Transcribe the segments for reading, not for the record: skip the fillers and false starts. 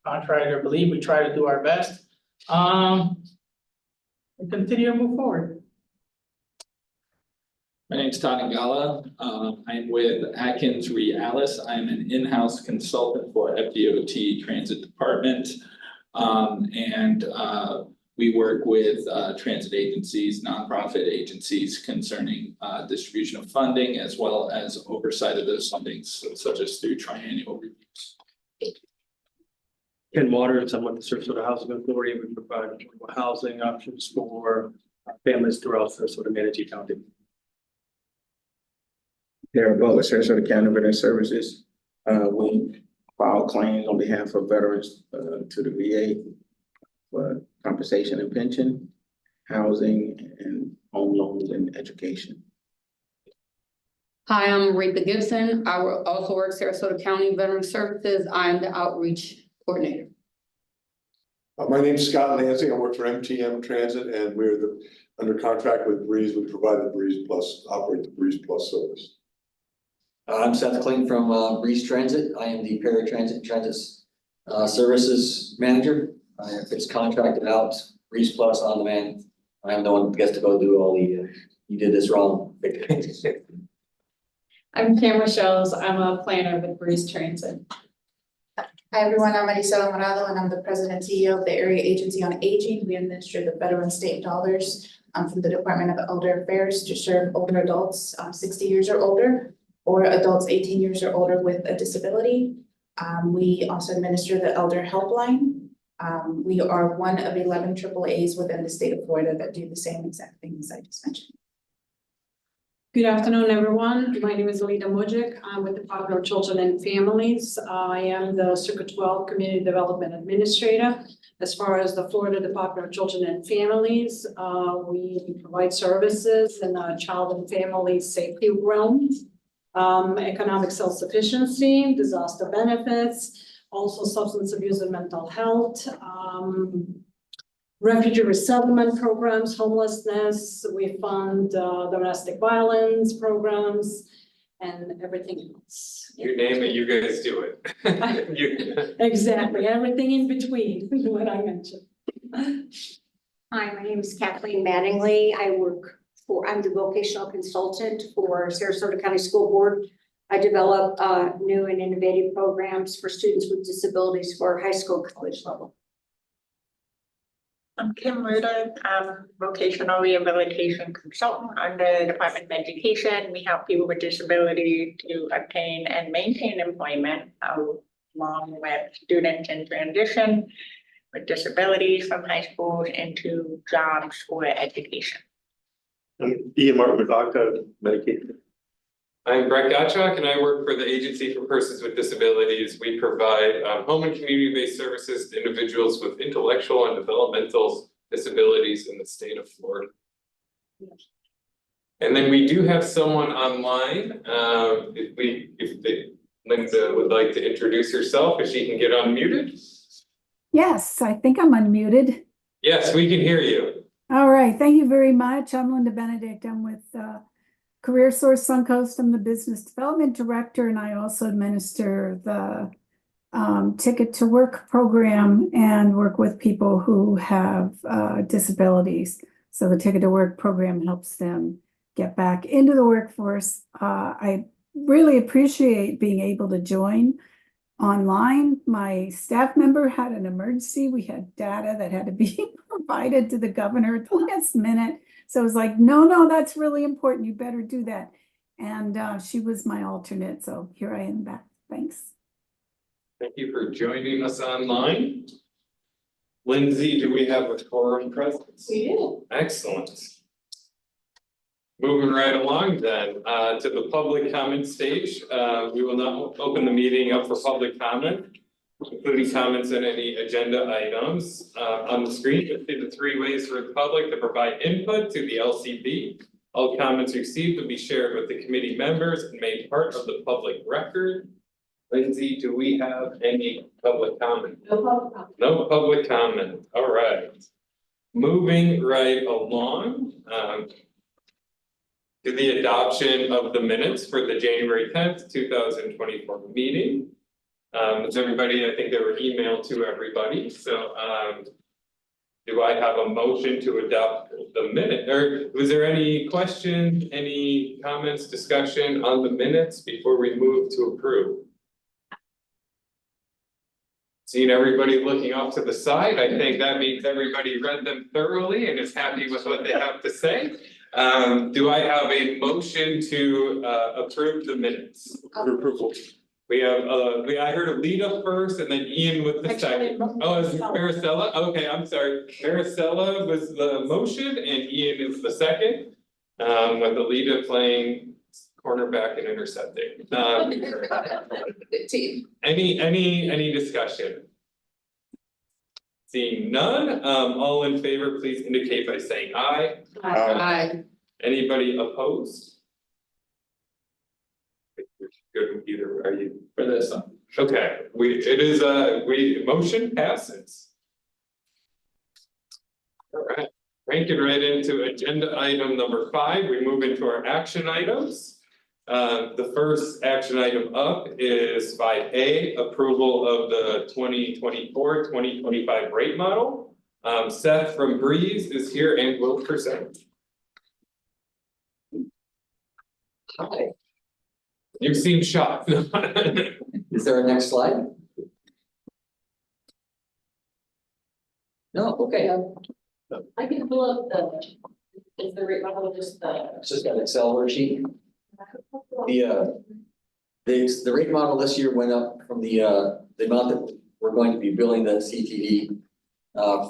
contract, I believe. We try to do our best. We continue to move forward. My name's Tony Gala. I'm with Atkins Realis. I'm an in-house consultant for FDOT Transit Department. We work with transit agencies, nonprofit agencies concerning distribution of funding as well as oversight of those fundings, such as through triennial reviews. Ken Waters, I'm with the Sarasota Housing Authority. We provide affordable housing options for families throughout Sarasota, Manatee County. They're about with Sarasota County Veteran Services. We file claims on behalf of veterans to the VA for compensation and pension, housing, and home loans and education. Hi, I'm Rita Gibson. I also work Sarasota County Veteran Services. I'm the outreach coordinator. My name's Scott Lansing. I work for MTM Transit, and we're under contract with Breeze. We provide the Breeze Plus, operate the Breeze Plus service. I'm Seth Kling from Breeze Transit. I am the paratransit services manager. If it's contracted out, Breeze Plus on demand, I'm the one who gets to go do all the, you did this wrong. I'm Tamara Shells. I'm a planner with Breeze Transit. Hi everyone, I'm Marisela Morado and I'm the president and CEO of the Area Agency on Aging. We administer the federal and state dollars from the Department of Elder Affairs to serve older adults 60 years or older, or adults 18 years or older with a disability. We also administer the Elder Helpline. We are one of 11 AAAs within the state of Florida that do the same exact things I just mentioned. Good afternoon, everyone. My name is Alida Mujic. I'm with the Department of Children and Families. I am the Circuit 12 Community Development Administrator. As far as the Florida Department of Children and Families, we provide services in the child and family safety realm, economic self-sufficiency, disaster benefits, also substance abuse and mental health, refugee resettlement programs, homelessness. We fund domestic violence programs and everything else. You name it, you guys do it. Exactly, everything in between, what I mentioned. Hi, my name is Kathleen Mattingly. I'm the vocational consultant for Sarasota County School Board. I develop new and innovative programs for students with disabilities for high school, college level. I'm Kim Ruda. I'm vocational rehabilitation consultant under the Department of Education. We help people with disability to obtain and maintain employment along with students in transition with disabilities from high schools into jobs or education. I'm Ian Martin with ACA Medicaid. I'm Brett Gottschalk and I work for the Agency for Persons with Disabilities. We provide home and community-based services to individuals with intellectual and developmental disabilities in the state of Florida. And then we do have someone online. If Linda would like to introduce herself, if she can get unmuted. Yes, I think I'm unmuted. Yes, we can hear you. All right, thank you very much. I'm Linda Benedict. I'm with Career Source Suncoast. I'm the Business Development Director, and I also administer the Ticket to Work program and work with people who have disabilities. So the Ticket to Work program helps them get back into the workforce. I really appreciate being able to join online. My staff member had an emergency. We had data that had to be provided to the governor at the last minute. So it was like, no, that's really important. You better do that. And she was my alternate. So here I am back. Thanks. Thank you for joining us online. Lindsay, do we have a quorum present? We do. Excellent. Moving right along then to the public comment stage. We will now open the meeting up for public comment, including comments on any agenda items. On the screen, you'll see the 3 ways for the public to provide input to the LCB. All comments received will be shared with the committee members and made part of the public record. Lindsay, do we have any public comment? No public comment. No public comment. All right. Moving right along to the adoption of the minutes for the January 10th, 2024 meeting. It's everybody, I think they were emailed to everybody, so, do I have a motion to adopt the minute, or was there any questions, any comments, discussion on the minutes before we move to approve? Seeing everybody looking off to the side, I think that means everybody read them thoroughly and is happy with what they have to say. Do I have a motion to approve the minutes? Approval. We have, I heard Alita first and then Ian with the second. Oh, is Maricela? Okay, I'm sorry. Maricela was the motion and Ian is the second. With Alita playing cornerback and intercepting. Good team. Any discussion? Seeing none, all in favor, please indicate by saying aye. Aye. Anybody opposed? Good, either, are you? For this one. Okay, motion passes. All right, cranking right into agenda item number 5, we move into our action items. The first action item up is 5A, approval of the 2024-2025 rate model. Seth from Breeze is here and will present. Hi, You seem shocked. is there a next slide? No, okay, I can pull up is the rate model just it's just got an Excel worksheet. The rate model this year went up from the amount that we're going to be billing the CTV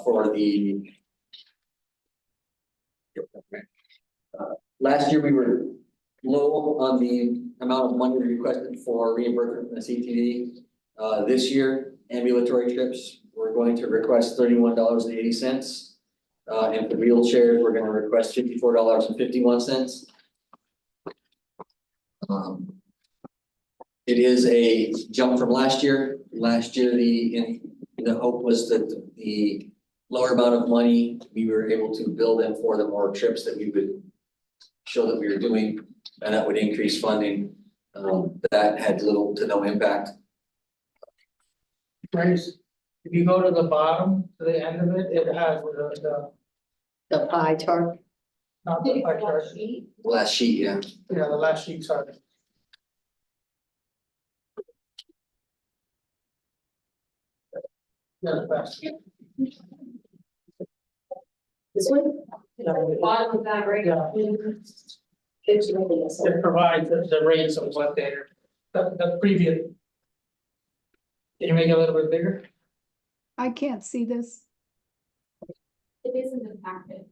for the. Last year, we were low on the amount of money requested for reimbursement from the CTV. This year, ambulatory trips, we're going to request $31.80. And for wheelchairs, we're gonna request $54.51. It is a jump from last year. Last year, the hope was that the lower amount of money, we were able to bill them for the more trips that we would show that we were doing, and that would increase funding. That had little to no impact. Grace, if you go to the bottom, to the end of it, it has the pie chart. not the pie chart. Last sheet, yeah. Yeah, the last sheet, sorry. Yeah, the last. This one? Bottom of that right? Yeah. It provides the rates of what they're, the previous. Can you make it a little bit bigger? I can't see this. It is in the packet.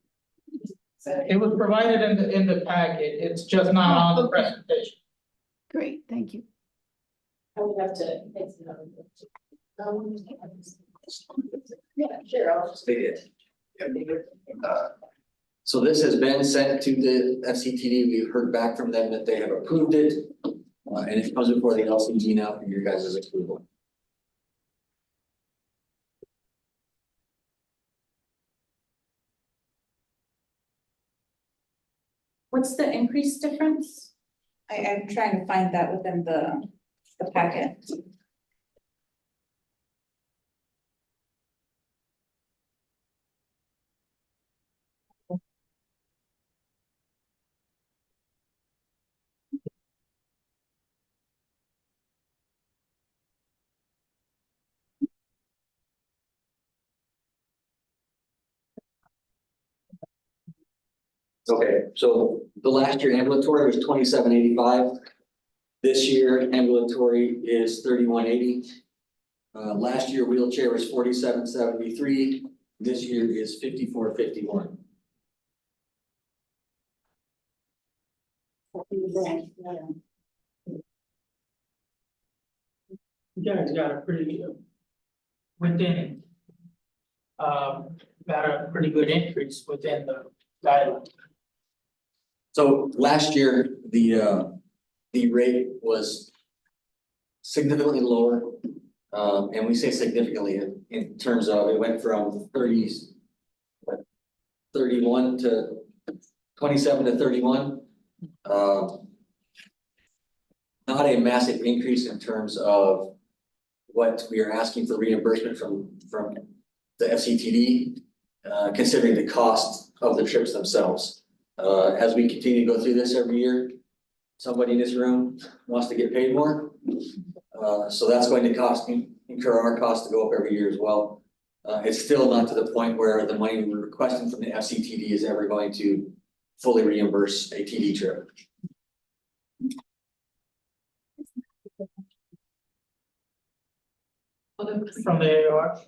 It was provided in the packet, it's just not on the presentation. Great, thank you. I would have to. Yeah, sure, I'll just. They did. So this has been sent to the FCTV. We've heard back from them that they have approved it. And it comes before the LCB now for your guys' approval. What's the increase difference? I'm trying to find that within the packet. Okay, so the last year ambulatory was $27.85. This year ambulatory is $31.80. Last year wheelchair was $47.73. This year is $54.51. You guys got a pretty, within, got a pretty good increase within the guideline. So last year, the rate was significantly lower. And we say significantly in terms of it went from 31 to 27 to 31. Not a massive increase in terms of what we are asking for reimbursement from the FCTD, considering the cost of the trips themselves. As we continue to go through this every year, somebody in this room wants to get paid more. So that's going to incur our cost to go up every year as well. It's still not to the point where the money we're requesting from the FCTD is ever going to fully reimburse a TD trip. From the AR.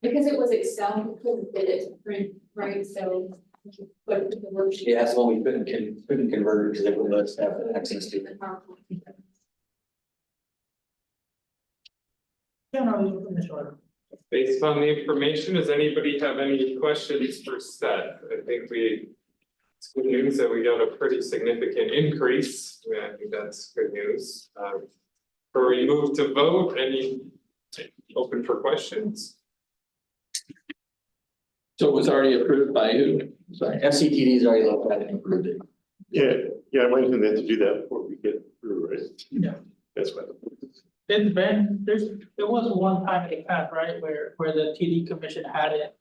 Because it was Excel, we couldn't get it to print, right, so. But the worksheet. Yeah, that's one we couldn't convert because it would let us have access to it. Yeah, no, we can finish order. Based on the information, does anybody have any questions for Seth? I think it's good news that we got a pretty significant increase. I think that's good news. Before we move to vote, any open for questions? So it was already approved by who? Sorry. FCTD's already looked at it and approved it. Yeah, I might have to do that before we get through, right? Yeah. That's fine. Then Ben, there was one time in the past, right, where the TD commission hadn't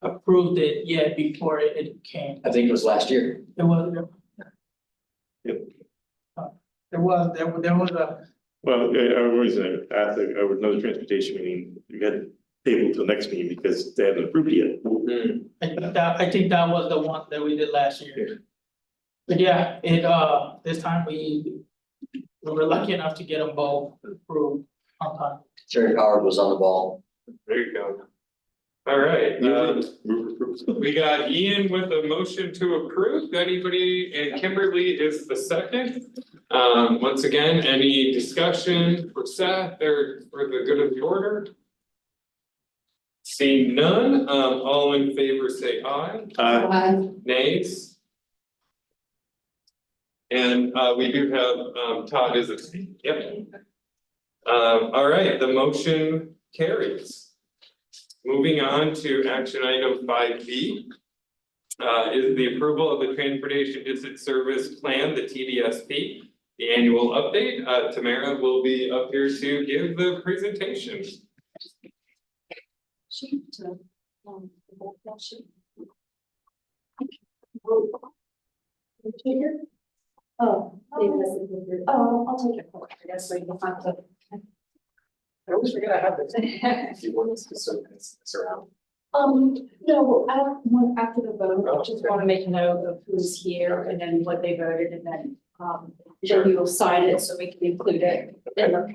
approved it yet before it came. I think it was last year. It was. Yep. There was a, Well, I was at another transportation meeting, we had to table till next meeting because they haven't approved it yet. I think that was the one that we did last year. But yeah, this time we were lucky enough to get them both approved on time. Jerry Howard was on the ball. There you go. All right, we got Ian with a motion to approve. Anybody, and Kimberly is the second. Once again, any discussion for Seth or for the good of the order? Seeing none, all in favor say aye. Nays? And we do have Todd is abstaining. Yep. All right, the motion carries. Moving on to action item 5B. Is the approval of the Transportation Distance Service Plan, the TDSP, the annual update. Tamara will be up here to give the presentation. I'll take it. I guess so you don't have to. I always forget I have this. If you want us to sort this around. No, after the vote, I just want to make a note of who's here and then what they voted and then, then we will sign it so we can include it in the.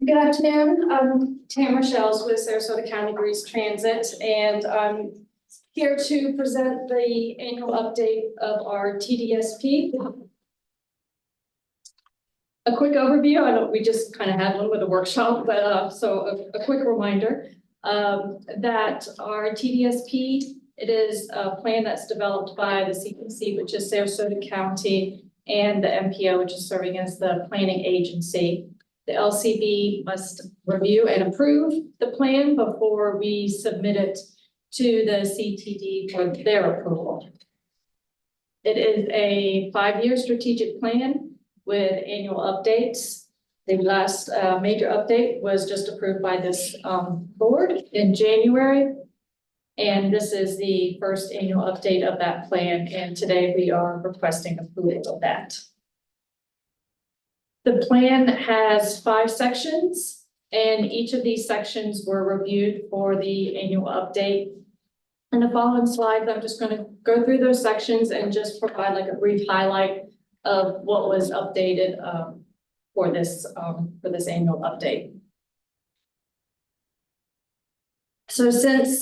Good afternoon, I'm Tamara Shells with Sarasota County Breeze Transit, and I'm here to present the annual update of our TDSP. A quick overview, I know we just kind of had one with a workshop, but so a quick reminder that our TDSP, it is a plan that's developed by the CPC, which is Sarasota County, and the MPO, which is serving as the planning agency. The LCB must review and approve the plan before we submit it to the CTD for their approval. It is a 5-year strategic plan with annual updates. The last major update was just approved by this board in January. And this is the first annual update of that plan. And today we are requesting approval of that. The plan has 5 sections, and each of these sections were reviewed for the annual update. In the following slides, I'm just going to go through those sections and just provide like a brief highlight of what was updated for this annual update. So since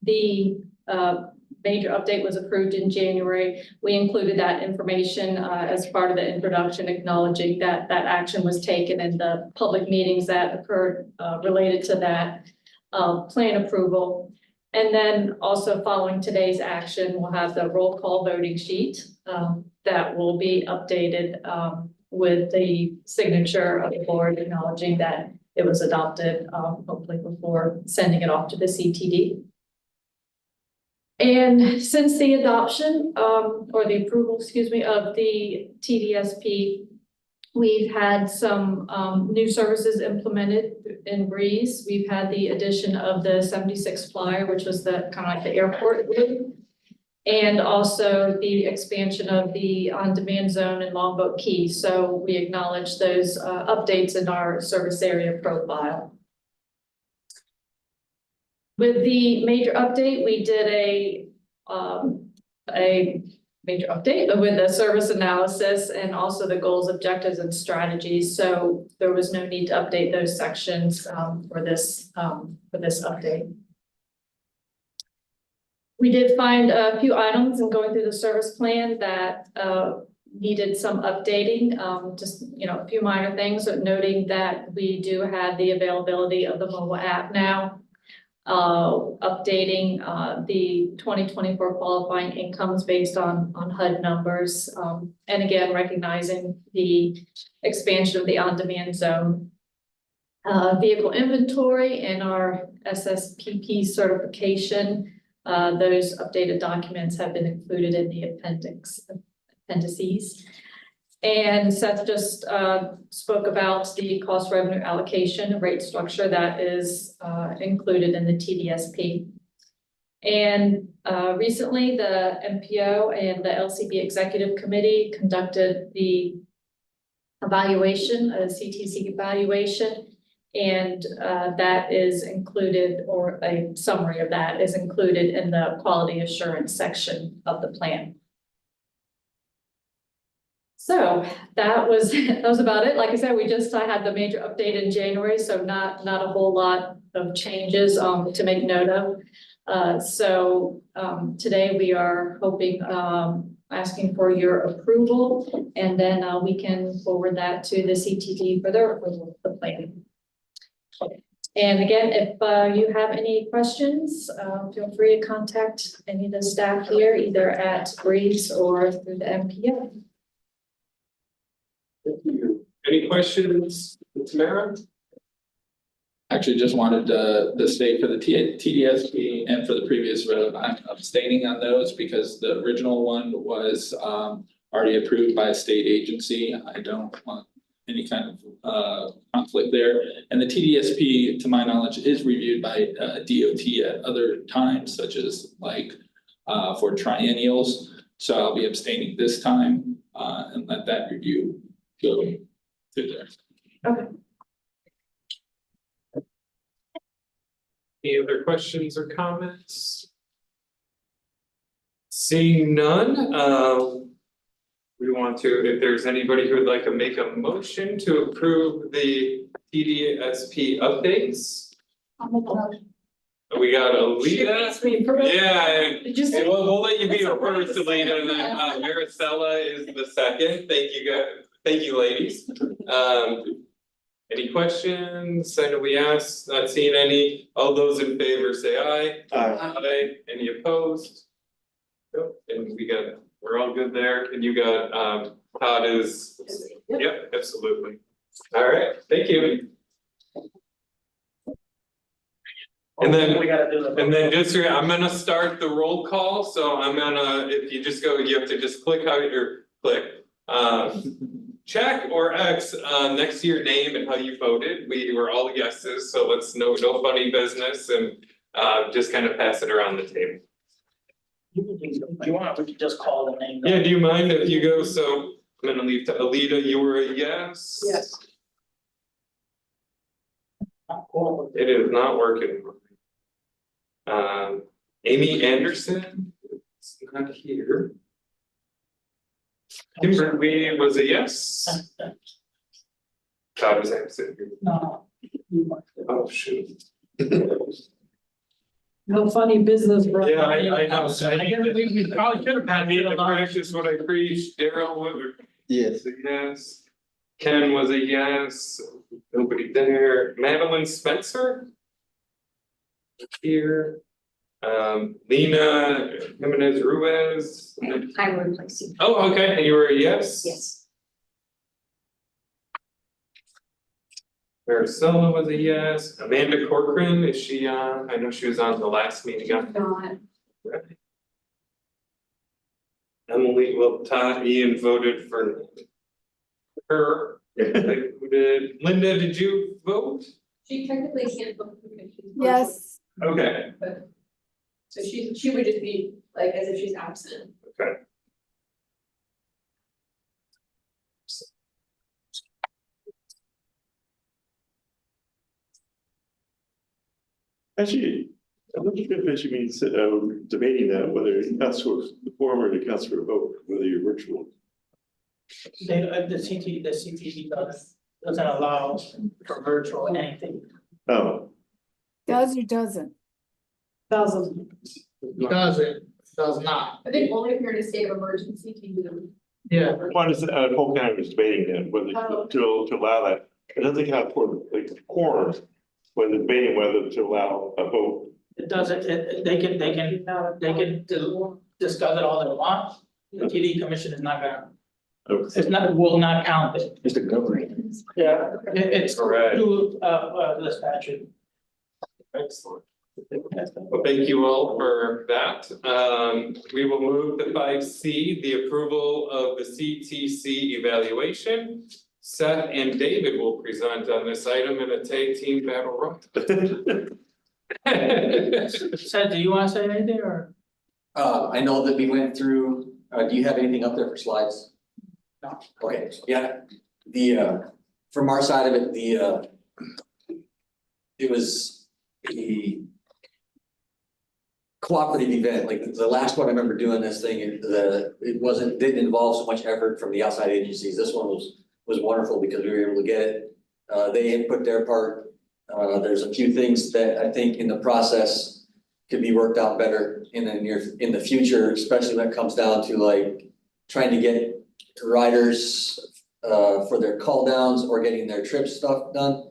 the major update was approved in January, we included that information as part of the introduction, acknowledging that that action was taken in the public meetings that occurred related to that plan approval. And then also following today's action, we'll have the roll call voting sheet that will be updated with the signature of the board acknowledging that it was adopted, hopefully before sending it off to the CTD. And since the adoption, or the approval, excuse me, of the TDSP, we've had some, new services implemented in Breeze. We've had the addition of the 76 flyer, which was the kind of like the airport loop. And also the expansion of the on-demand zone and Longboat Key. So we acknowledge those, updates in our service area profile. With the major update, we did a major update with the service analysis and also the goals, objectives, and strategies. So there was no need to update those sections for this update. We did find a few items in going through the service plan that needed some updating, just, a few minor things, noting that we do have the availability of the mobile app now. Updating the 2024 qualifying incomes based on HUD numbers, and again, recognizing the expansion of the on-demand zone. Vehicle inventory and our SSPP certification, those updated documents have been included in the appendices. And Seth just spoke about the cost revenue allocation rate structure that is included in the TDSP. And recently, the MPO and the LCB Executive Committee conducted the evaluation, a CTC evaluation, and that is included, or a summary of that is included in the quality assurance section of the plan. So that was about it. Like I said, I had the major update in January, so not a whole lot of changes to make note of. So today we are hoping, asking for your approval, and then we can forward that to the CTD for their approval of the plan. And again, if you have any questions, feel free to contact any of the staff here, either at Breeze or through the MPO. Thank you. Any questions, Tamara? Actually, just wanted to state for the TDSP and for the previous road, I'm abstaining on those because the original one was already approved by a state agency. I don't want any kind of conflict there. And the TDSP, to my knowledge, is reviewed by DOT at other times, such as like for triennials. So I'll be abstaining this time and let that review go through there. Okay. Any other questions or comments? Seeing none, we want to, if there's anybody who would like to make a motion to approve the TDSP updates. I'll make a motion. We got Alita. Yeah, Did you say? and we'll let you be the first, Alita, and then Maricela is the second. Thank you guys, thank you ladies. Any questions? I know we asked, not seeing any. All those in favor say aye. Aye. Any opposed? Nope. And we're all good there. And you got, Todd is, yep, absolutely. All right, thank you. And then, I'm gonna start the roll call, so I'm gonna, if you just go, you have to just click how your check or X next to your name and how you voted. We were all yeses, so let's no funny business and just kind of pass it around the table. If you want, we can just call the name. Yeah, do you mind if you go? So I'm gonna leave to Alita, you were a yes? Yes. It is not working. Amy Anderson, it's not here. Kimberly was a yes. Todd was absent. No. Oh, shoot. No funny business, bro. Yeah, I know. We probably should have I had. need to practice what I preach. Daryl Woodward. Yes. Yes. Ken was a yes. Nobody there. Madeline Spencer. Here. Lena Jimenez Ruiz. I'm replacing. Oh, okay. And you were a yes? Yes. Maricela was a yes. Amanda Corcoran, is she on? I know she was on the last meeting. Emily, well, Ian voted for her. I voted- Linda, did you vote? She technically can't vote because she's. Yes, Okay, But, so she would just be like as if she's absent. okay. Actually, I'm not sure if it should be debating that, whether it counts for the form or it counts for a vote, whether you're virtual. They, the CTV doesn't allow for virtual anything. Oh, does or doesn't? Thousand. Does not. I think only if you're in a state of emergency can you. Yeah. one is, whole county was debating that, whether to allow that. It doesn't count for like the quorum, when debating whether to allow a vote. It doesn't, they can discuss it all they want. The TD commission is not gonna, it's not, will not count it. It's the government. Yeah, it's Correct. through, the statute. Excellent. Well, thank you all for that. We will move to 5C, the approval of the CTC evaluation. Seth and David will present on this item in a tag team battle royal. Seth, do you wanna say anything or? I know that we went through, do you have anything up there for slides? No. Okay, yeah, from our side of it, it was a cooperative event, like the last one I remember doing this thing, it didn't involve so much effort from the outside agencies. This one was wonderful because we were able to get it. They input their part. There's a few things that I think in the process could be worked out better in the future, especially when it comes down to like trying to get riders for their call downs or getting their trip stuff done.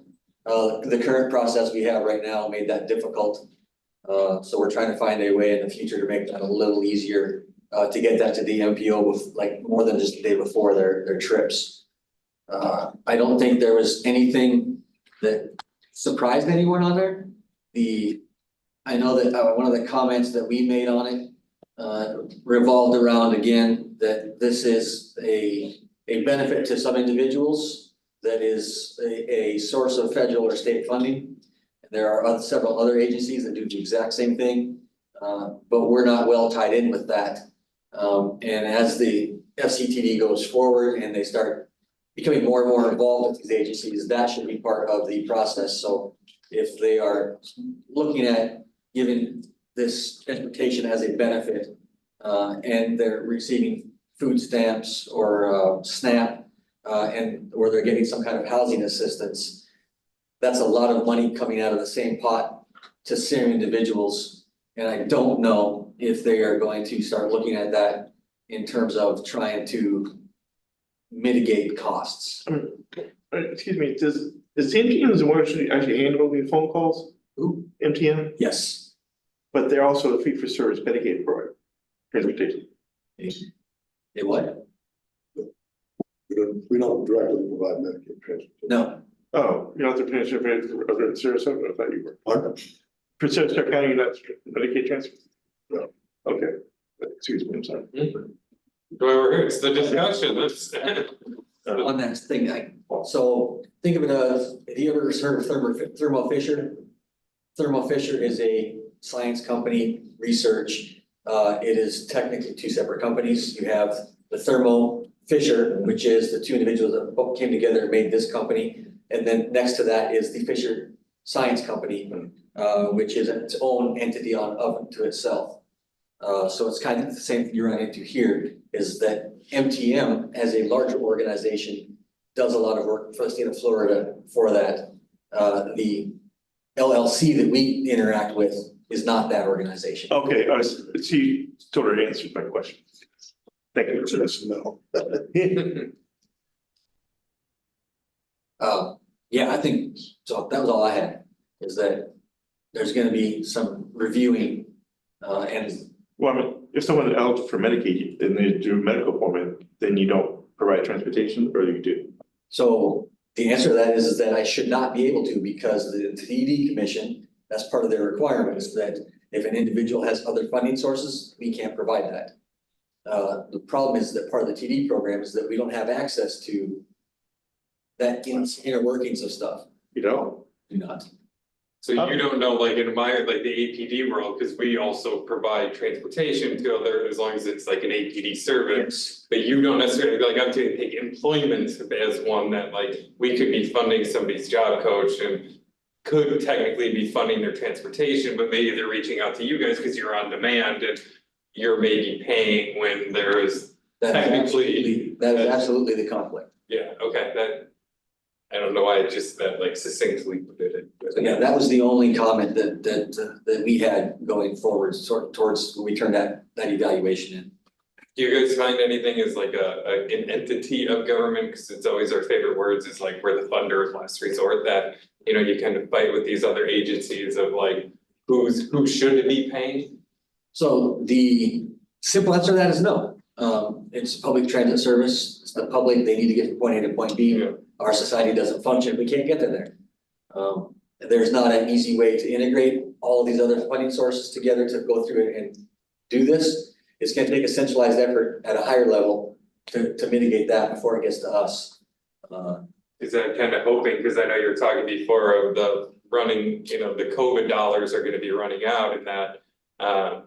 The current process we have right now made that difficult. So we're trying to find a way in the future to make that a little easier, to get that to the MPO with like more than just the day before their trips. I don't think there was anything that surprised anyone on there. I know that one of the comments that we made on it revolved around, again, that this is a benefit to some individuals that is a source of federal or state funding. There are several other agencies that do the exact same thing, but we're not well tied in with that. And as the FCTD goes forward and they start becoming more and more involved with these agencies, that should be part of the process. So if they are looking at giving this transportation as a benefit, and they're receiving food stamps or SNAP, or they're getting some kind of housing assistance, that's a lot of money coming out of the same pot to same individuals. And I don't know if they are going to start looking at that in terms of trying to mitigate costs. Excuse me, is MTM the one actually handling the phone calls? Who? MTM, Yes. but they're also a fee for service Medicaid provider, transportation. It what? We don't directly provide Medicaid transportation. No. Oh, you're not the transportation over in Sarasota, I thought you were. For Sarasota County, you're not Medicaid transfer? No. Okay, excuse me, I'm sorry. It's the discussion, let's. On that thing, so think of it as, have you ever heard of Thermo Fisher? Thermo Fisher is a science company, research. It is technically two separate companies. You have the Thermo Fisher, which is the two individuals that both came together and made this company. And then next to that is the Fisher Science Company, which is its own entity unto itself. So it's kind of the same thing you run into here, is that MTM as a larger organization does a lot of work for the state of Florida for that. The LLC that we interact with is not that organization. Okay, she totally answered my question. Thank you for this, no. Yeah, I think, so that was all I had, is that there's gonna be some reviewing, and Well, I mean, if someone is eligible for Medicaid and they do medical appointment, then you don't provide transportation, or you do? so the answer to that is that I should not be able to, because the TD Commission, that's part of their requirements, that if an individual has other funding sources, we can't provide that. The problem is that part of the TD program is that we don't have access to that inner workings of stuff. You know, Do not. So you don't know, like in my, like the APD world, because we also provide transportation to other, as long as it's like an APD service. But you don't necessarily, like I'm taking take employment as one that like, we could be funding somebody's job coach and could technically be funding their transportation, but maybe they're reaching out to you guys because you're on demand and you're maybe paying when there is technically. That is absolutely the conflict. Yeah, okay, that. I don't know why I just that like succinctly put it. So yeah, that was the only comment that we had going forward, towards when we turned that evaluation in. Do you guys find anything as like an entity of government, because it's always our favorite words, is like we're the funder of last resort, that, you know, you kind of fight with these other agencies of like, who should be paying? So the simple answer to that is no. It's a public transit service, it's the public, they need to get from point A to point B. Yeah. Our society doesn't function, we can't get to there. There's not an easy way to integrate all these other funding sources together to go through it and do this. It's gonna take a centralized effort at a higher level to mitigate that before it gets to us. Is that kind of hoping, because I know you were talking before of the running, you know, the COVID dollars are gonna be running out, and that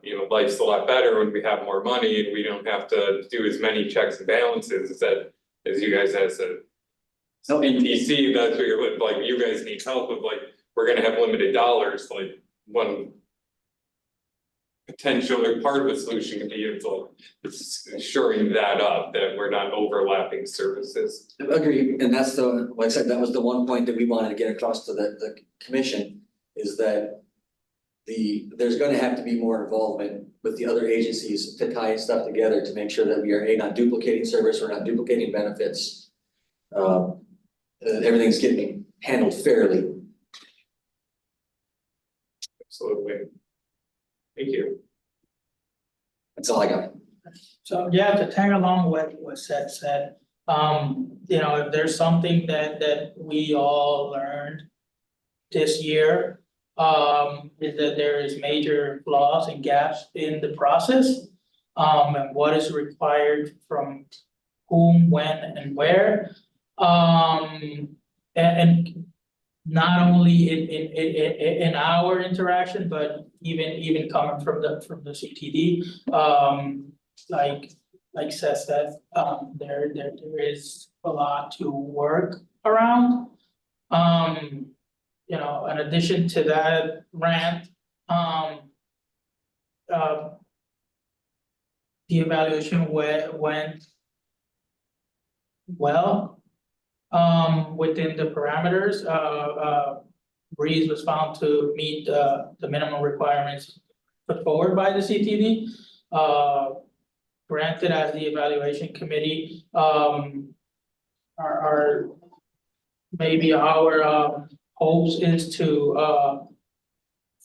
you know, life's a lot better when we have more money and we don't have to do as many checks and balances as that, as you guys as a DC, that's where you're like, you guys need help of like, we're gonna have limited dollars, like one potential or part of the solution could be is like shoring that up, that we're not overlapping services. Agree, and that's the, like I said, that was the one point that we wanted to get across to the commission, is that there's gonna have to be more involvement with the other agencies to tie stuff together to make sure that we are not duplicating service, we're not duplicating benefits. Everything's getting handled fairly. Absolutely. Thank you. That's all I got. So, yeah, to tag along what Seth said, you know, if there's something that we all learned this year, is that there is major flaws and gaps in the process, and what is required from whom, when, and where. And not only in our interaction, but even coming from the CTD, like Seth said, there is a lot to work around. You know, in addition to that rant, the evaluation went well. Within the parameters, Breeze was found to meet the minimum requirements put forward by the CTD. Granted, as the evaluation committee, our maybe our hopes is to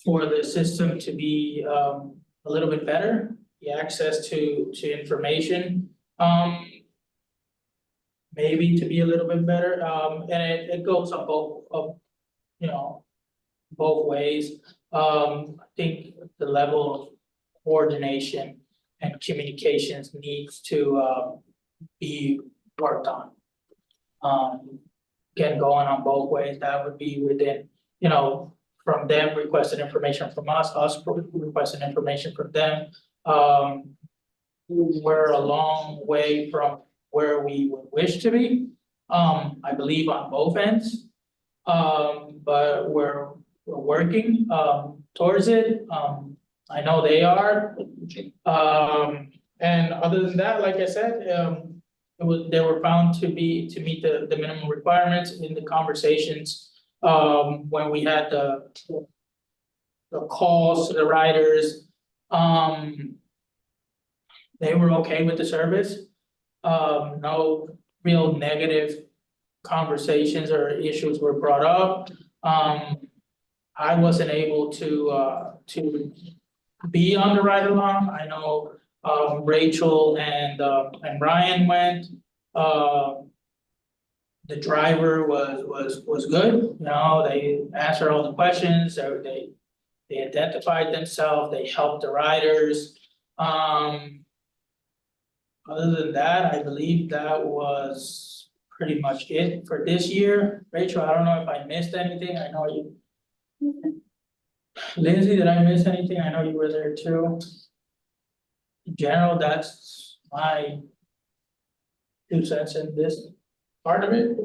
for the system to be a little bit better, the access to information. Maybe to be a little bit better, and it goes on both, you know, both ways. I think the level of coordination and communications needs to be worked on. Again, going on both ways, that would be within, you know, from them requesting information from us requesting information from them. We're a long way from where we would wish to be, I believe on both ends. But we're working towards it. I know they are. And other than that, like I said, they were found to meet the minimum requirements in the conversations. When we had the calls to the riders, they were okay with the service. No real negative conversations or issues were brought up. I wasn't able to be on the ride along. I know Rachel and Ryan went. The driver was good, you know, they answered all the questions, so they identified themselves, they helped the riders. Other than that, I believe that was pretty much it for this year. Rachel, I don't know if I missed anything, I know you. Lindsay, did I miss anything? I know you were there too. In general, that's my 2 cents in this part of it.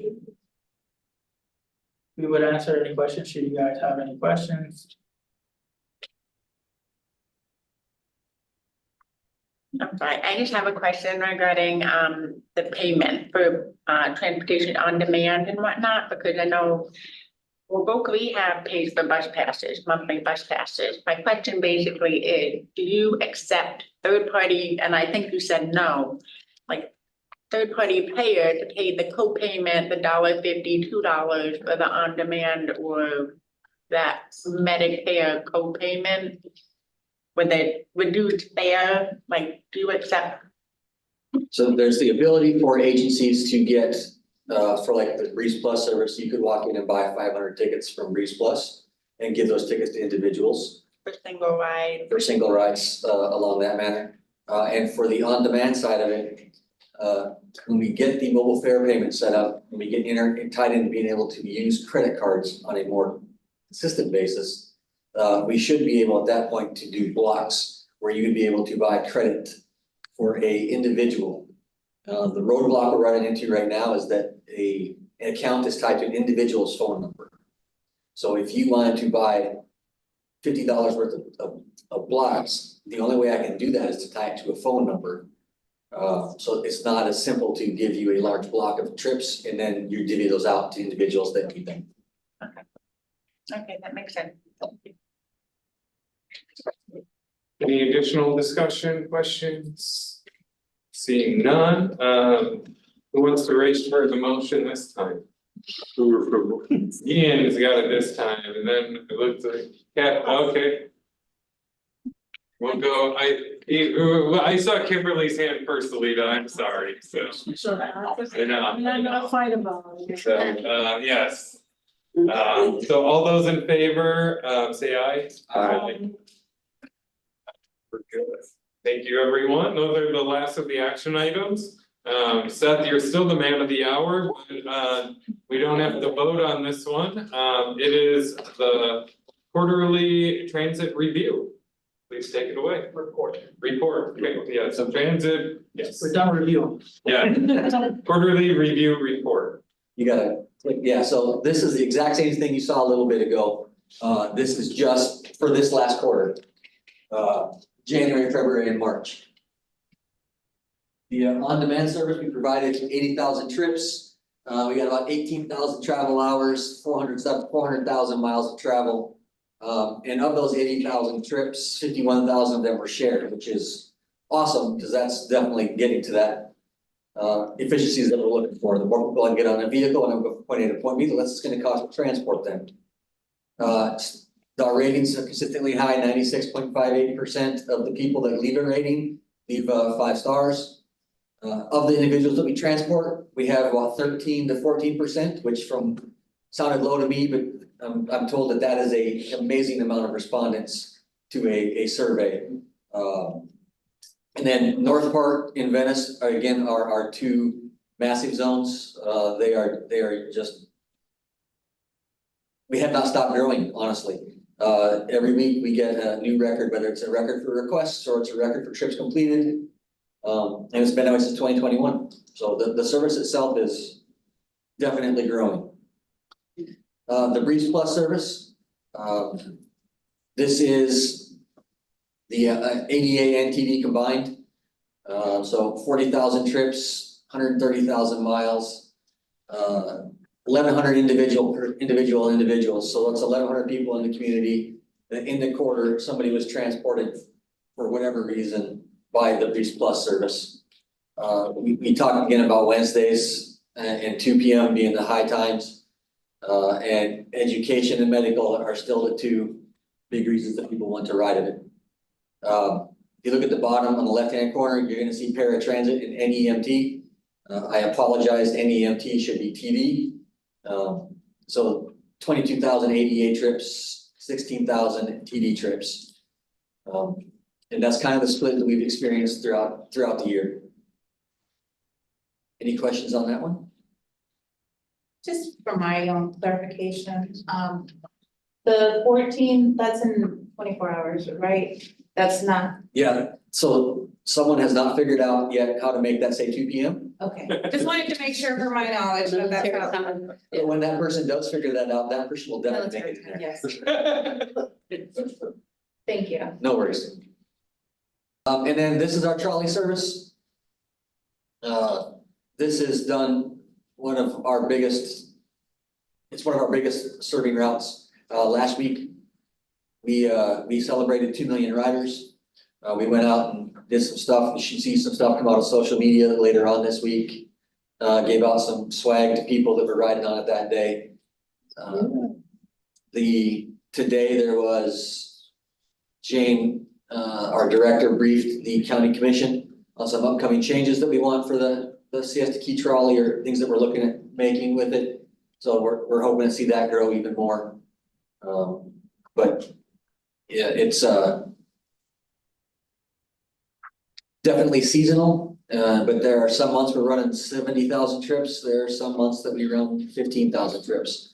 We would answer any questions, should you guys have any questions? I'm sorry, I just have a question regarding the payment for transportation on demand and whatnot, because I know. Well, Boca Rehab pays for bus passes, monthly bus passes. My question basically is, do you accept third party, and I think you said no. Like third party payer to pay the co-payment, the $1.50, $2 for the on demand or that Medicare co-payment? With a reduced fare, like, do you accept? So there's the ability for agencies to get, for like the Breeze Plus service, you could walk in and buy 500 tickets from Breeze Plus and give those tickets to individuals. For single ride? For single rides, along that manner. And for the on-demand side of it, when we get the mobile fare payment set up, when we get tied into being able to use credit cards on a more consistent basis, we should be able at that point to do blocks where you would be able to buy credit for a individual. The roadblock we're running into right now is that an account is tied to an individual's phone number. So if you wanted to buy $50 worth of blocks, the only way I can do that is to tie it to a phone number. So it's not as simple to give you a large block of trips and then you divvy those out to individuals that need them. Okay, that makes sense. Any additional discussion, questions? Seeing none, who wants to raise for the motion this time? Ian's got it this time, and then it looks like, yeah, okay. We'll go, I saw Kimberly's hand first, Alita, I'm sorry, so. I'm not gonna fight about it. So, yes. So all those in favor, say aye. Aye. We're good. Thank you, everyone. Those are the last of the action items. Seth, you're still the man of the hour, but we don't have to vote on this one. It is the quarterly transit review. Please take it away. Report, okay, yeah, so transit, yes. We're done reviewing. Yeah, quarterly review report. You gotta click, yeah, so this is the exact same thing you saw a little bit ago. This is just for this last quarter. January, February, and March. The on-demand service, we provided 80,000 trips. We got about 18,000 travel hours, 400,000 miles of travel. And of those 80,000 trips, 51,000 of them were shared, which is awesome because that's definitely getting to that efficiencies that we're looking for. The more people I can get on a vehicle and I'm going from point A to point B, the less it's going to cost to transport them. Our ratings are consistently high, 96.58% of the people that leave a rating leave 5 stars. Of the individuals that we transport, we have about 13 to 14%, which sounded low to me, but I'm told that is an amazing amount of respondents to a survey. And then North Park and Venice are again our 2 massive zones. They are just, we have not stopped growing, honestly. Every week we get a new record, whether it's a record for requests or it's a record for trips completed. And it's been that way since 2021. So the service itself is definitely growing. The Breeze Plus service, this is the ADA and TD combined. So 40,000 trips, 130,000 miles, 1,100 individuals. So that's 1,100 people in the community. In the quarter, somebody was transported for whatever reason by the Breeze Plus service. We talked again about Wednesdays and 2 p.m. being the high times. And education and medical are still the 2 big reasons that people want to ride it. If you look at the bottom on the left-hand corner, you're going to see paratransit and NEMT. I apologize, NEMT should be TD. So 22,000 ADA trips, 16,000 TD trips. And that's kind of the split that we've experienced throughout the year. Any questions on that one? Just for my own clarification, the 14, that's in 24 hours, right? That's not, Yeah, so someone has not figured out yet how to make that say 2 p.m. okay, just wanted to make sure for my knowledge that that's Military how. time. But when that person does figure that out, that person will definitely make Military it time, there. yes. Thank you. No worries. And then this is our trolley service. This is done one of our biggest, it's one of our biggest serving routes. Last week, we celebrated 2 million riders. We went out and did some stuff. You should see some stuff come out of social media later on this week. Gave out some swag to people that were riding on it that day. Today there was Jane, our director, briefed the county commission on some upcoming changes that we want for the Siesta Key trolley or things that we're looking at making with it. So we're hoping to see that grow even more. But yeah, it's definitely seasonal, but there are some months we're running 70,000 trips. There are some months that we run 15,000 trips.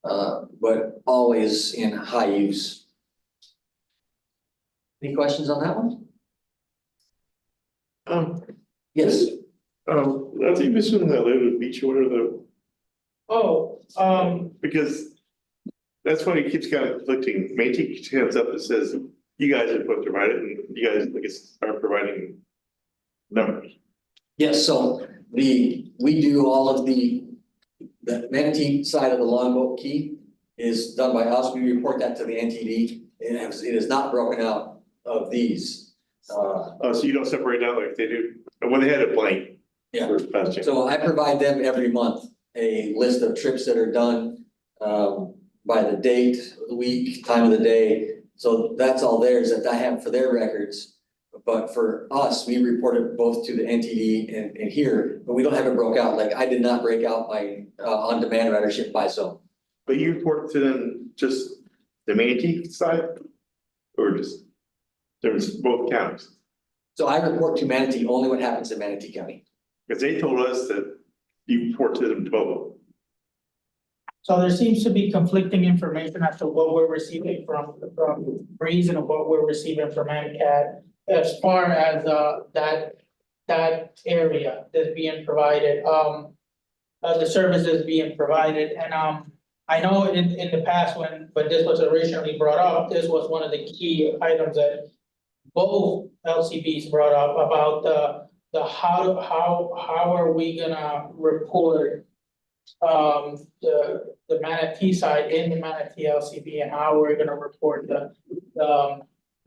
But always in high use. Any questions on that one? Yes. I think this one that live at Beach Order though, because that's why it keeps kind of conflicting. Métis hands up that says you guys are supposed to write it and you guys, I guess, are providing numbers. Yes, so we do all of the Manatee side of the longboat key is done by us. We report that to the NTD. It is not broken out of these. So you don't separate out like they do, when they had a blank. Yeah. for passing. So I provide them every month a list of trips that are done by the date, the week, time of the day. So that's all theirs that I have for their records. But for us, we report it both to the NTD and here, but we don't have it broke out. Like I did not break out my on-demand ridership by zone. But you report to them just the Manatee side? Or just, there's both counties? So I report to Manatee only what happens in Manatee County. Because they told us that you report to them both. So there seems to be conflicting information as to what we're receiving from Breeze and what we're receiving from MCAT as far as that area that's being provided, the services being provided. And I know in the past when this was originally brought up, this was one of the key items that both LCBs brought up about the how are we gonna report the Manatee side in the Manatee LCB and how we're gonna report the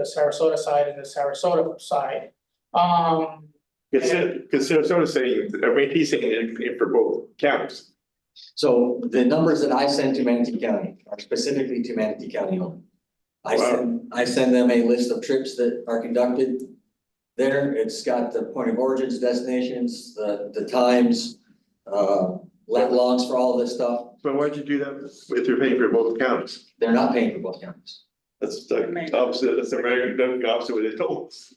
Sarasota side and the Sarasota side. Because Sarasota's saying, Manatee's saying it for both counties. So the numbers that I send to Manatee County are specifically to Manatee County only. I send them a list of trips that are conducted there. It's got the point of origins, destinations, the times, lat longs for all of this stuff. So why'd you do that if you're paying for both counties? They're not paying for both counties. That's the opposite, that's the American, opposite what they told us.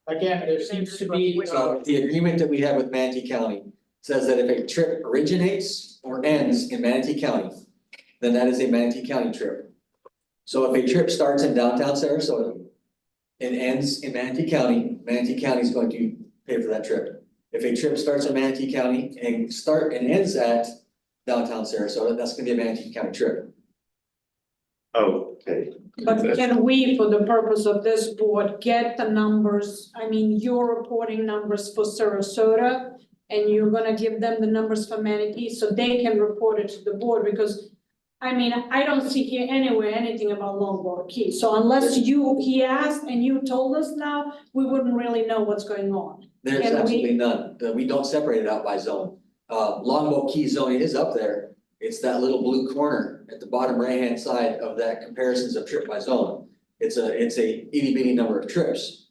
Again, there seems to be. So the agreement that we have with Manatee County says that if a trip originates or ends in Manatee County, then that is a Manatee County trip. So if a trip starts in downtown Sarasota and ends in Manatee County is going to pay for that trip. If a trip starts in Manatee County and ends at downtown Sarasota, that's gonna be a Manatee County trip. Oh, okay. But can we, for the purpose of this board, get the numbers? I mean, you're reporting numbers for Sarasota and you're gonna give them the numbers for Manatee so they can report it to the board because I mean, I don't see here anywhere anything about Longboat Key. So unless he asked and you told us now, we wouldn't really know what's going on. There's absolutely none. We don't separate it out by zone. Longboat Key zone is up there. It's that little blue corner at the bottom right-hand side of that comparisons of trip by zone. It's a itty bitty number of trips.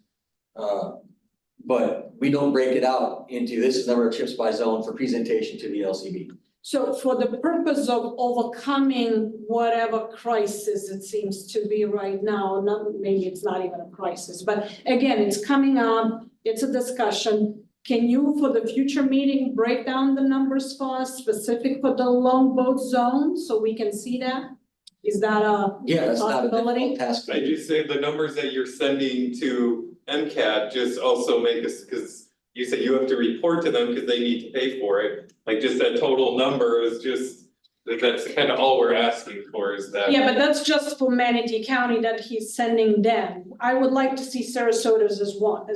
But we don't break it out into this is number of trips by zone for presentation to the LCB. So for the purpose of overcoming whatever crisis it seems to be right now, maybe it's not even a crisis, but again, it's coming up, it's a discussion. can you, for the future meeting, break down the numbers for us specific for the longboat zone, so we can see that? Is that a Yeah, that's not a possibility? difficult task. I just say the numbers that you're sending to MCAT just also make us, because you said you have to report to them because they need to pay for it. Like just that total number is just, that's kind of all we're asking for is that. Yeah, but that's just for Manatee County that he's sending them. I would like to see Sarasota's as well.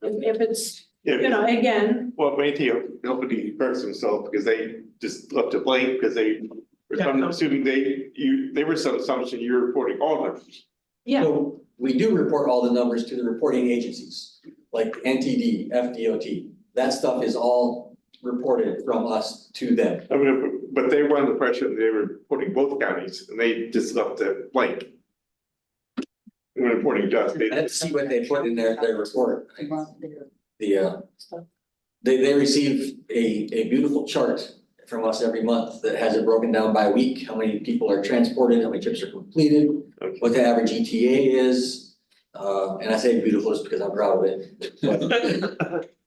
If it's, you know, again, Well, maybe nobody hurts themselves because they just left it blank because I'm assuming they were some assumption you're reporting all numbers. yeah, So we do report all the numbers to the reporting agencies, like NTD, FDOT. That stuff is all reported from us to them. I mean, but they were under the pressure that they were reporting both counties and they just left it blank. They were reporting just. I have to see what they put in their report. They receive a beautiful chart from us every month that has it broken down by week, how many people are transported, how many trips are completed, what the average ETA is. And I say beautiful just because I'm proud of it.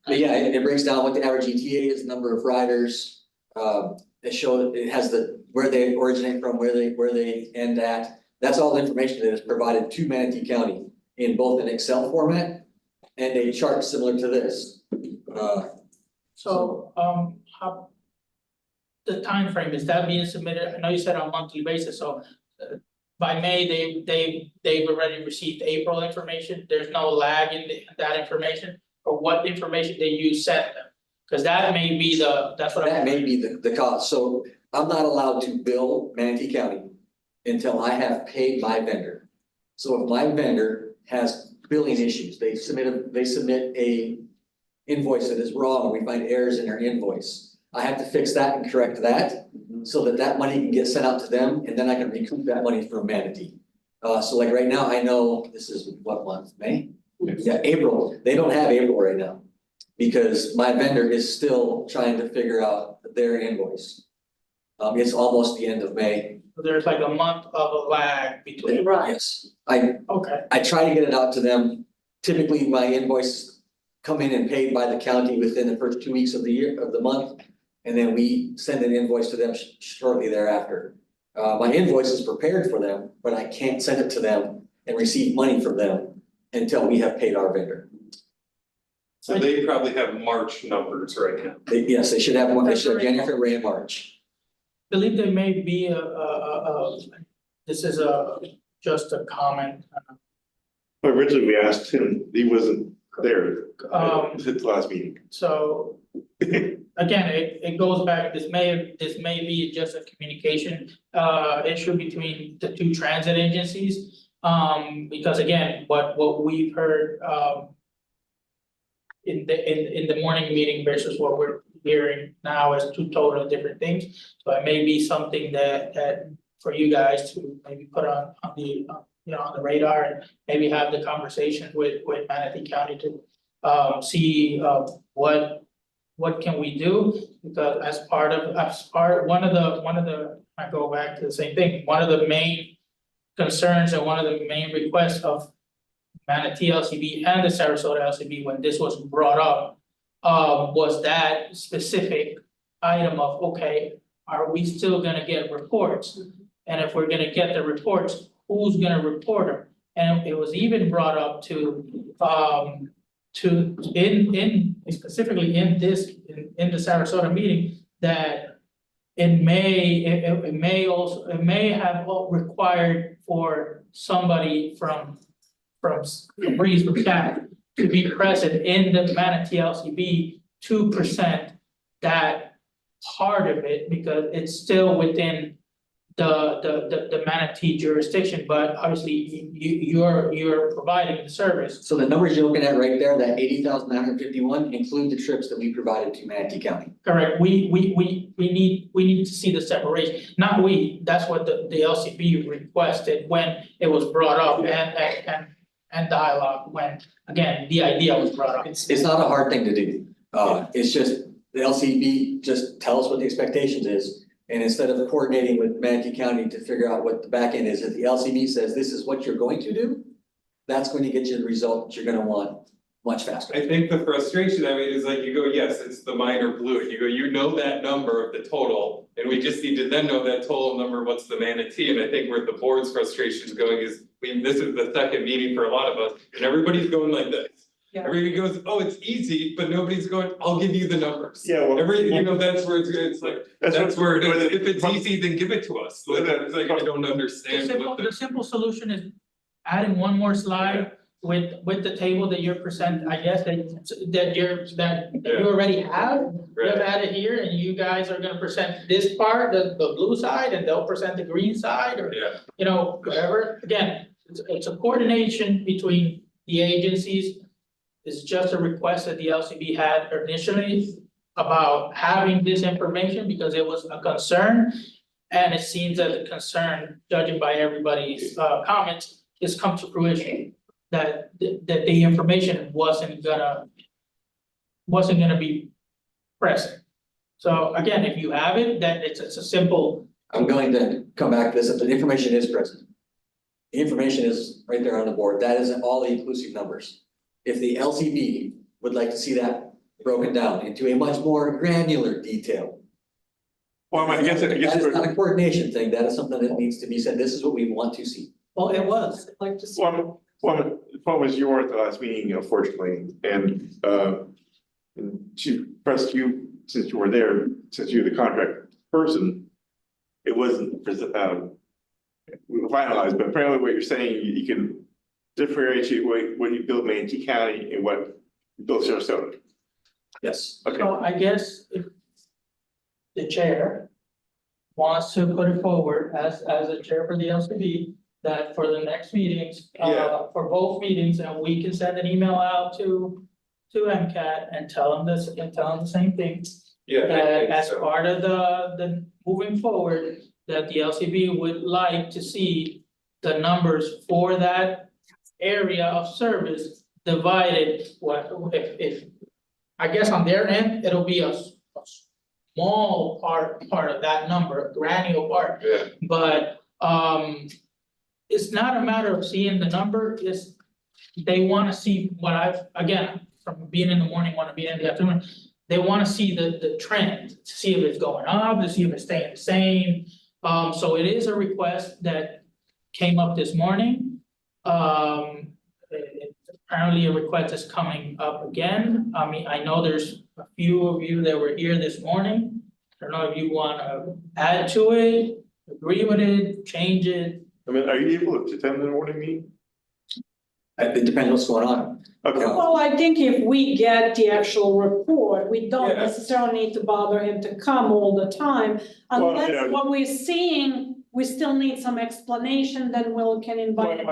But yeah, it breaks down what the average ETA is, number of riders. It has where they originate from, where they end at. That's all the information that is provided to Manatee County in both an Excel format and a chart similar to this. So, how, the time frame is that being submitted? I know you said on a monthly basis, so by May, they've already received April information. There's no lag in that information, or what information did you send them? Because that may be that's what That may be the cause. So I'm not allowed to bill Manatee County until I have paid my vendor. So if my vendor has billing issues, they submit a invoice that is wrong, we find errors in their invoice. I have to fix that and correct that so that money can get sent out to them, and then I can recoup that money from Manatee. So like right now, I know this is what month, May? Yeah, April. They don't have April right now because my vendor is still trying to figure out their invoice. It's almost the end of May. there's like a month of a lag between. Yes, Okay, I try to get it out to them. Typically, my invoices come in and paid by the county within the first 2 weeks of the month. And then we send an invoice to them shortly thereafter. My invoice is prepared for them, but I can't send it to them and receive money from them until we have paid our vendor. So they probably have March numbers right now. Yes, they should have one, they should have January, February, and March. believe there may be this is just a comment. Originally, we asked him, he wasn't there at the last meeting. So again, it goes back, this may be just a communication issue between the two transit agencies. Because again, what we've heard in the morning meeting versus what we're hearing now is two totally different things. So it may be something that for you guys to maybe put on the on the radar and maybe have the conversation with Manatee County to see what can we do? Because one of the, I go back to the same thing, one of the main concerns and one of the main requests of Manatee LCB and the Sarasota LCB when this was brought up was that specific item of, okay, are we still gonna get reports? And if we're gonna get the reports, who's gonna report them? And it was even brought up specifically in the Sarasota meeting that it may have required for somebody from Breeze from staff to be present in the Manatee LCB to present that part of it, because it's still within the Manatee jurisdiction, but obviously you're providing the service. So the numbers you're looking at right there, that 80,951 include the trips that we provided to Manatee County. Correct, we need to see the separation, not we, that's what the LCB requested when it was brought up and dialogue when, again, the idea was brought up. It's not a hard thing to do. It's just the LCB just tell us what the expectations is. And instead of coordinating with Manatee County to figure out what the back end is, if the LCB says this is what you're going to do, that's going to get you the result that you're gonna want. much faster. I think the frustration, I mean, is like you go, yes, it's the minor blue, you go, you know that number of the total. And we just need to then know that total number, what's the manatee, and I think where the board's frustration is going is, this is the second meeting for a lot of us, and everybody's going like this. Yeah. Everybody goes, oh, it's easy, but nobody's going, I'll give you the numbers. Yeah, well. That's where it's like, that's where it is, if it's easy, then give it to us, like, it's like, I don't understand what The simple solution is adding one more slide with the table that you're I guess that you already have. You have added here, and you guys are gonna present this part, the blue side, and they'll present the green side, or you know, whatever. Again, it's a coordination between the agencies. It's just a request that the LCB had initially about having this information because it was a concern. And it seems that the concern, judging by everybody's comments, has come to fruition. That the information wasn't gonna be present. So again, if you have it, then it's a simple. I'm going to come back to this, the information is present. The information is right there on the board, that is all the inclusive numbers. If the LCB would like to see that broken down into a much more granular detail. Well, I guess. That is not a coordination thing, that is something that needs to be said, this is what we want to see. Well, it was. I'd like to see. Well, the problem is you weren't at the last meeting, unfortunately, and she pressed you, since you were there, since you're the contract person. It wasn't, we were finalized, but apparently what you're saying, you can differentiate when you build Manatee County and what you build Sarasota. Yes. Okay. So I guess if the chair wants to put it forward as a chair for the LCB, that for the next meetings, for both meetings, and we can send an email out to MCAT and tell them this, and tell them the same thing. Yeah, That as part of the moving forward, that the LCB would like to see the numbers for that area of service divided, if I guess on their end, it'll be a small part of that number, granular part. Yeah. But it's not a matter of seeing the number, it's they wanna see what again, from being in the morning, wanna be in the afternoon. They wanna see the trend, to see if it's going up, to see if it's staying the same. So it is a request that came up this morning. Apparently a request is coming up again. I mean, I know there's a few of you that were here this morning. I don't know if you wanna add to it, agree with it, change it. I mean, are you able to attend the morning meeting? It depends what's going on. Okay. Well, I think if we get the actual report, we don't Yeah. necessarily need to bother him to come all the time. Well, Unless yeah. what we're seeing, we still need some explanation, then can invite him.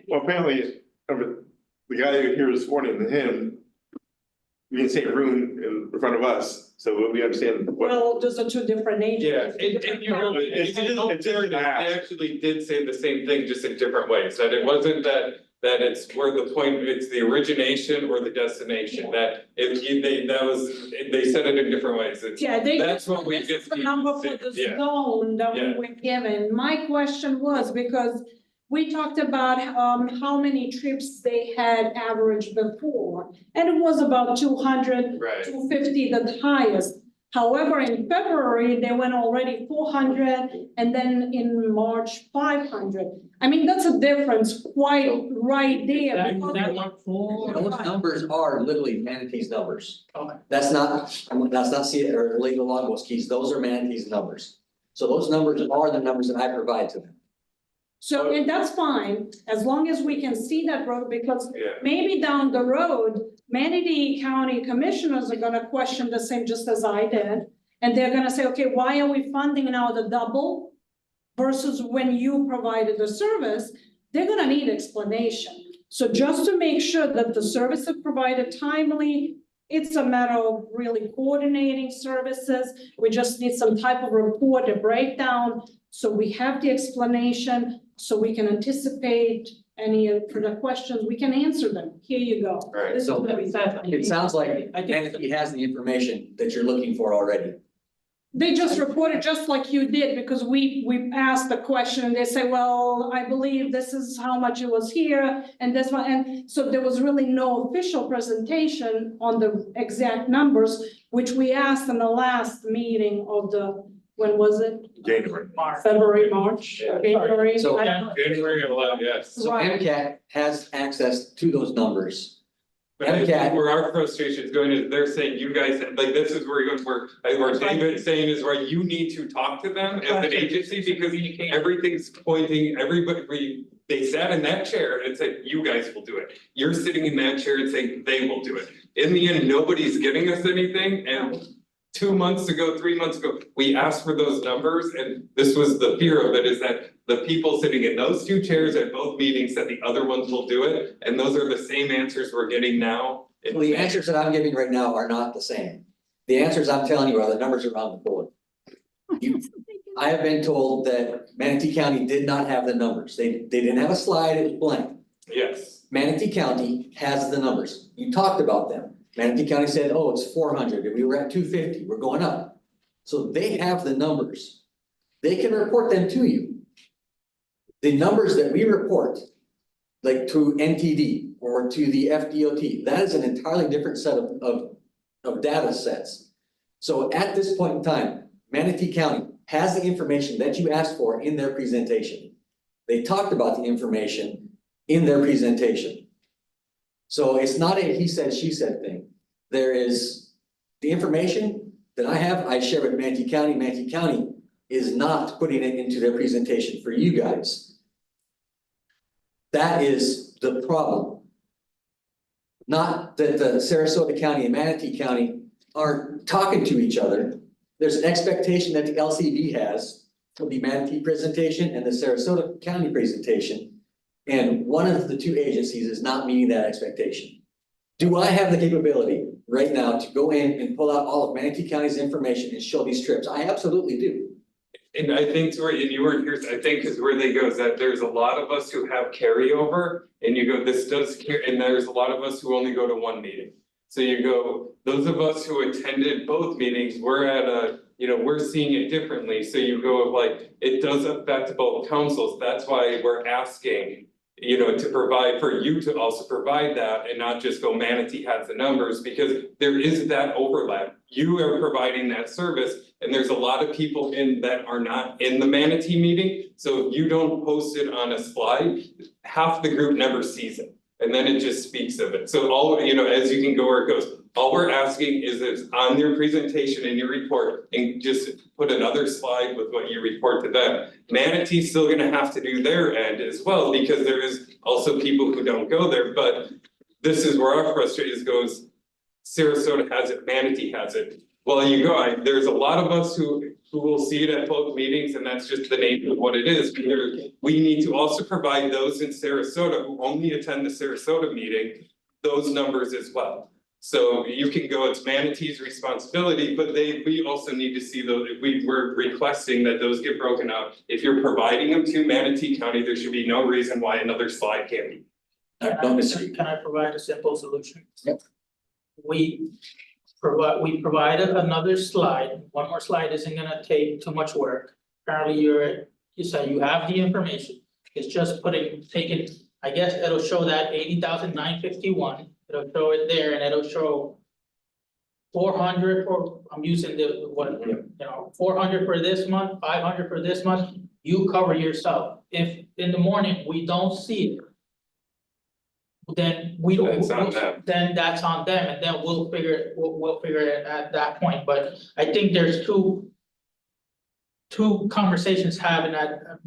Well, apparently, the guy here this morning, and him, we in the same room in front of us, so we understand what. Well, those are two different Yeah, agencies. they actually did say the same thing, just in different ways, that it wasn't that it's where the point, it's the origination or the destination, that they said it in different ways, it's. Yeah, That's what we this get is the to- number for the yeah. zone that we Yeah. were given. My question was because we talked about how many trips they had averaged before, and it was about 200, Right. 250 the highest. However, in February, they went already 400, and then in March, 500. I mean, that's a difference quite right there. That one for. Those numbers are literally Manatee's numbers. Okay. That's not see or legal logos keys, those are Manatee's numbers. So those numbers are the numbers that I provide to them. So, and that's fine, as long as we can see that road, because Yeah. maybe down the road, Manatee County Commissioners are gonna question the same, just as I did. And they're gonna say, okay, why are we funding now the double versus when you provided the service? They're gonna need explanation. So just to make sure that the service is provided timely, it's a matter of really coordinating services. We just need some type of report, a breakdown, so we have the explanation, so we can anticipate any further questions, we can answer them. Here you go. Right. This is So what we said. It sounds like I think- Manatee has the information that you're looking for already. They just reported just like you did, because we asked the question and they say, well, I believe this is how much it was here and this one. And so there was really no official presentation on the exact numbers, which we asked in the last meeting of the, when was it? January. February, March, Yeah. January. So- I don't know. January 11, yes. So Right. MCAT has access to those numbers. But I MCAT. think where our frustration is going is they're saying you guys, like, this is where you're going, where David's saying is where you need to talk to them as an agency, because everything's pointing, everybody, they sat in that chair and said, you guys will do it. You're sitting in that chair and saying they will do it. In the end, nobody's getting us anything, and 2 months ago, 3 months ago, we asked for those numbers, and this was the fear of it, is that the people sitting in those two chairs at both meetings said the other ones will do it, and those are the same answers we're getting now. Well, the answers that I'm giving right now are not the same. The answers I'm telling you are the numbers around the board. I have been told that Manatee County did not have the numbers. They didn't have a slide, it was blank. Yes, Manatee County has the numbers. You talked about them. Manatee County said, oh, it's 400, and we were at 250, we're going up. So they have the numbers. They can report them to you. The numbers that we report, like to NTD or to the FDOT, that is an entirely different set of data sets. So at this point in time, Manatee County has the information that you asked for in their presentation. They talked about the information in their presentation. So it's not a he said, she said thing. There is the information that I have, I share with Manatee County. Manatee County is not putting it into their presentation for you guys. That is the problem. Not that the Sarasota County and Manatee County aren't talking to each other. There's an expectation that the LCB has for the Manatee presentation and the Sarasota County presentation. And one of the two agencies is not meeting that expectation. Do I have the capability right now to go in and pull out all of Manatee County's information and show these trips? I absolutely do. and I think where, and you weren't here, I think is where they go, is that there's a lot of us who have carryover. And you go, this does care, and there's a lot of us who only go to one meeting. So you go, those of us who attended both meetings, we're at a, we're seeing it differently. So you go like, it does affect both councils. That's why we're asking, to provide for you to also provide that and not just go Manatee has the numbers, because there is that overlap. You are providing that service, and there's a lot of people in that are not in the Manatee meeting. So if you don't post it on a slide, half the group never sees it. And then it just speaks of it. So all, as you can go where it goes, all we're asking is it's on your presentation in your report, and just put another slide with what you report to them. Manatee's still gonna have to do their end as well, because there is also people who don't go there, but this is where our frustration goes. Sarasota has it, Manatee has it. Well, you go, there's a lot of us who will see it at both meetings, and that's just the nature of what it is. We need to also provide those in Sarasota who only attend the Sarasota meeting, those numbers as well. So you can go, it's Manatee's responsibility, but we also need to see those, we're requesting that those get broken out. If you're providing them to Manatee County, there should be no reason why another slide can't be. Don't disagree. Can I provide a simple solution? Yep. We provided another slide. One more slide isn't gonna take too much work. Apparently you said you have the information. It's just taking, I guess it'll show that 80,951. It'll show it there, and it'll show 400 for, I'm using the one, 400 for this month, 500 for this month. You cover yourself. If in the morning we don't see it, then we don't, That's on them. then that's on them, and then we'll figure it at that point. But I think there's two conversations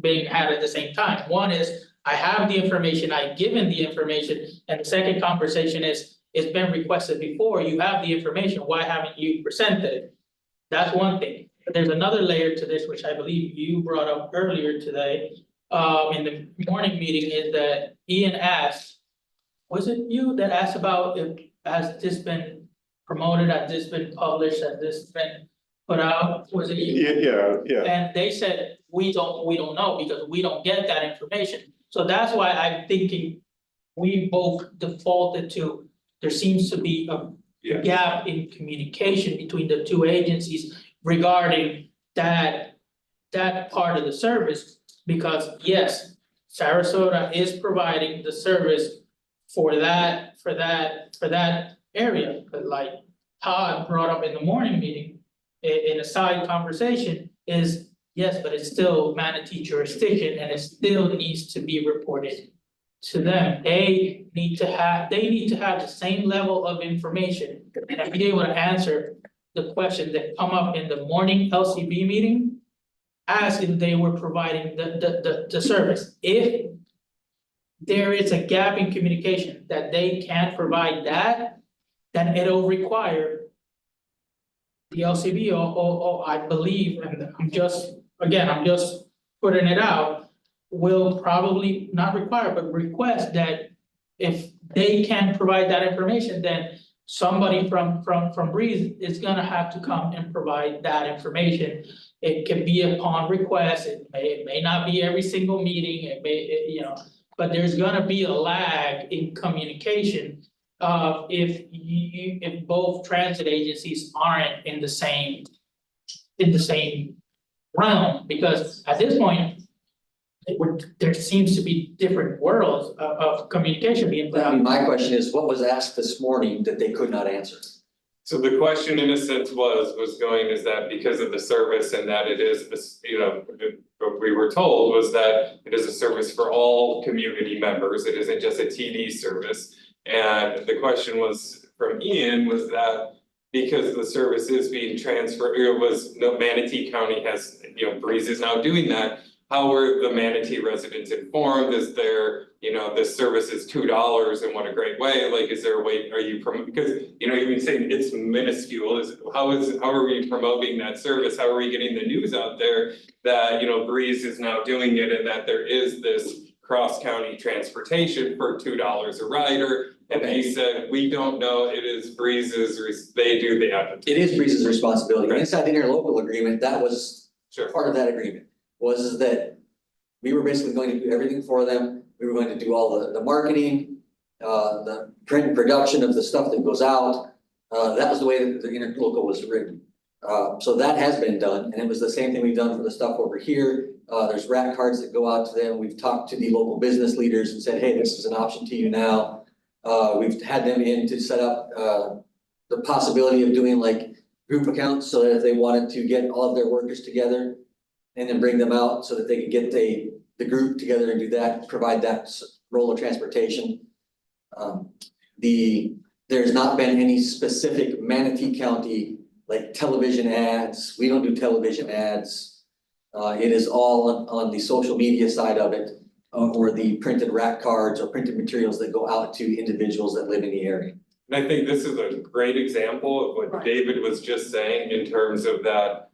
being had at the same time. One is, I have the information, I've given the information, and the second conversation is, it's been requested before, you have the information, why haven't you presented it? That's one thing. But there's another layer to this, which I believe you brought up earlier today, in the morning meeting, is that Ian asked, was it you that asked about has this been promoted, has this been published, has this been put out? Was it you? Yeah. And they said, we don't know, because we don't get that information. So that's why I'm thinking we both defaulted to, there seems to be a Yes. gap in communication between the two agencies. regarding that part of the service, because yes, Sarasota is providing the service for that area, but like Todd brought up in the morning meeting, in a side conversation is, yes, but it's still Manatee jurisdiction and it still needs to be reported to them. They need to have the same level of information and be able to answer the questions that come up in the morning LCB meeting as if they were providing the service. If there is a gap in communication that they can't provide that, then it'll require the LCB or I believe, and I'm just putting it out, will probably not require, but request that if they can't provide that information, then somebody from Breeze is gonna have to come and provide that information. It can be upon request, it may not be every single meeting, it may, you know, but there's gonna be a lag in communication. If both transit agencies aren't in the same realm, because at this point, there seems to be different worlds of communication being put out. My question is, what was asked this morning that they could not answer? So the question in a sense was going, is that because of the service and that it is this, you know, what we were told was that it is a service for all community members, it isn't just a TD service. And the question was from Ian was that because the service is being transferred, it was, no, Manatee County has, you know, Breeze is now doing that. How were the Manatee residents informed? Is there, you know, this service is $2 and what a great way, like, is there a way, are you because, you know, you've been saying it's minuscule, how are we promoting that service? How are we getting the news out there that, you know, Breeze is now doing it and that there is this cross-county transportation for $2 a rider? And they said, we don't know, it is Breeze's, they do the advertising. It is Breeze's responsibility. Inside the interlocal agreement, that was part of that agreement, was that we were basically going to do everything for them. We were going to do all the marketing, the print and production of the stuff that goes out. That was the way that the interlocal was written. So that has been done, and it was the same thing we've done for the stuff over here. There's rack cards that go out to them. We've talked to the local business leaders and said, hey, this is an option to you now. We've had them in to set up the possibility of doing like group accounts, so that if they wanted to get all of their workers together and then bring them out so that they could get the group together and do that, provide that role of transportation. There's not been any specific Manatee County like television ads. We don't do television ads. It is all on the social media side of it. Or the printed rack cards or printed materials that go out to individuals that live in the area. And I think this is a great example of what David was just saying in terms of that.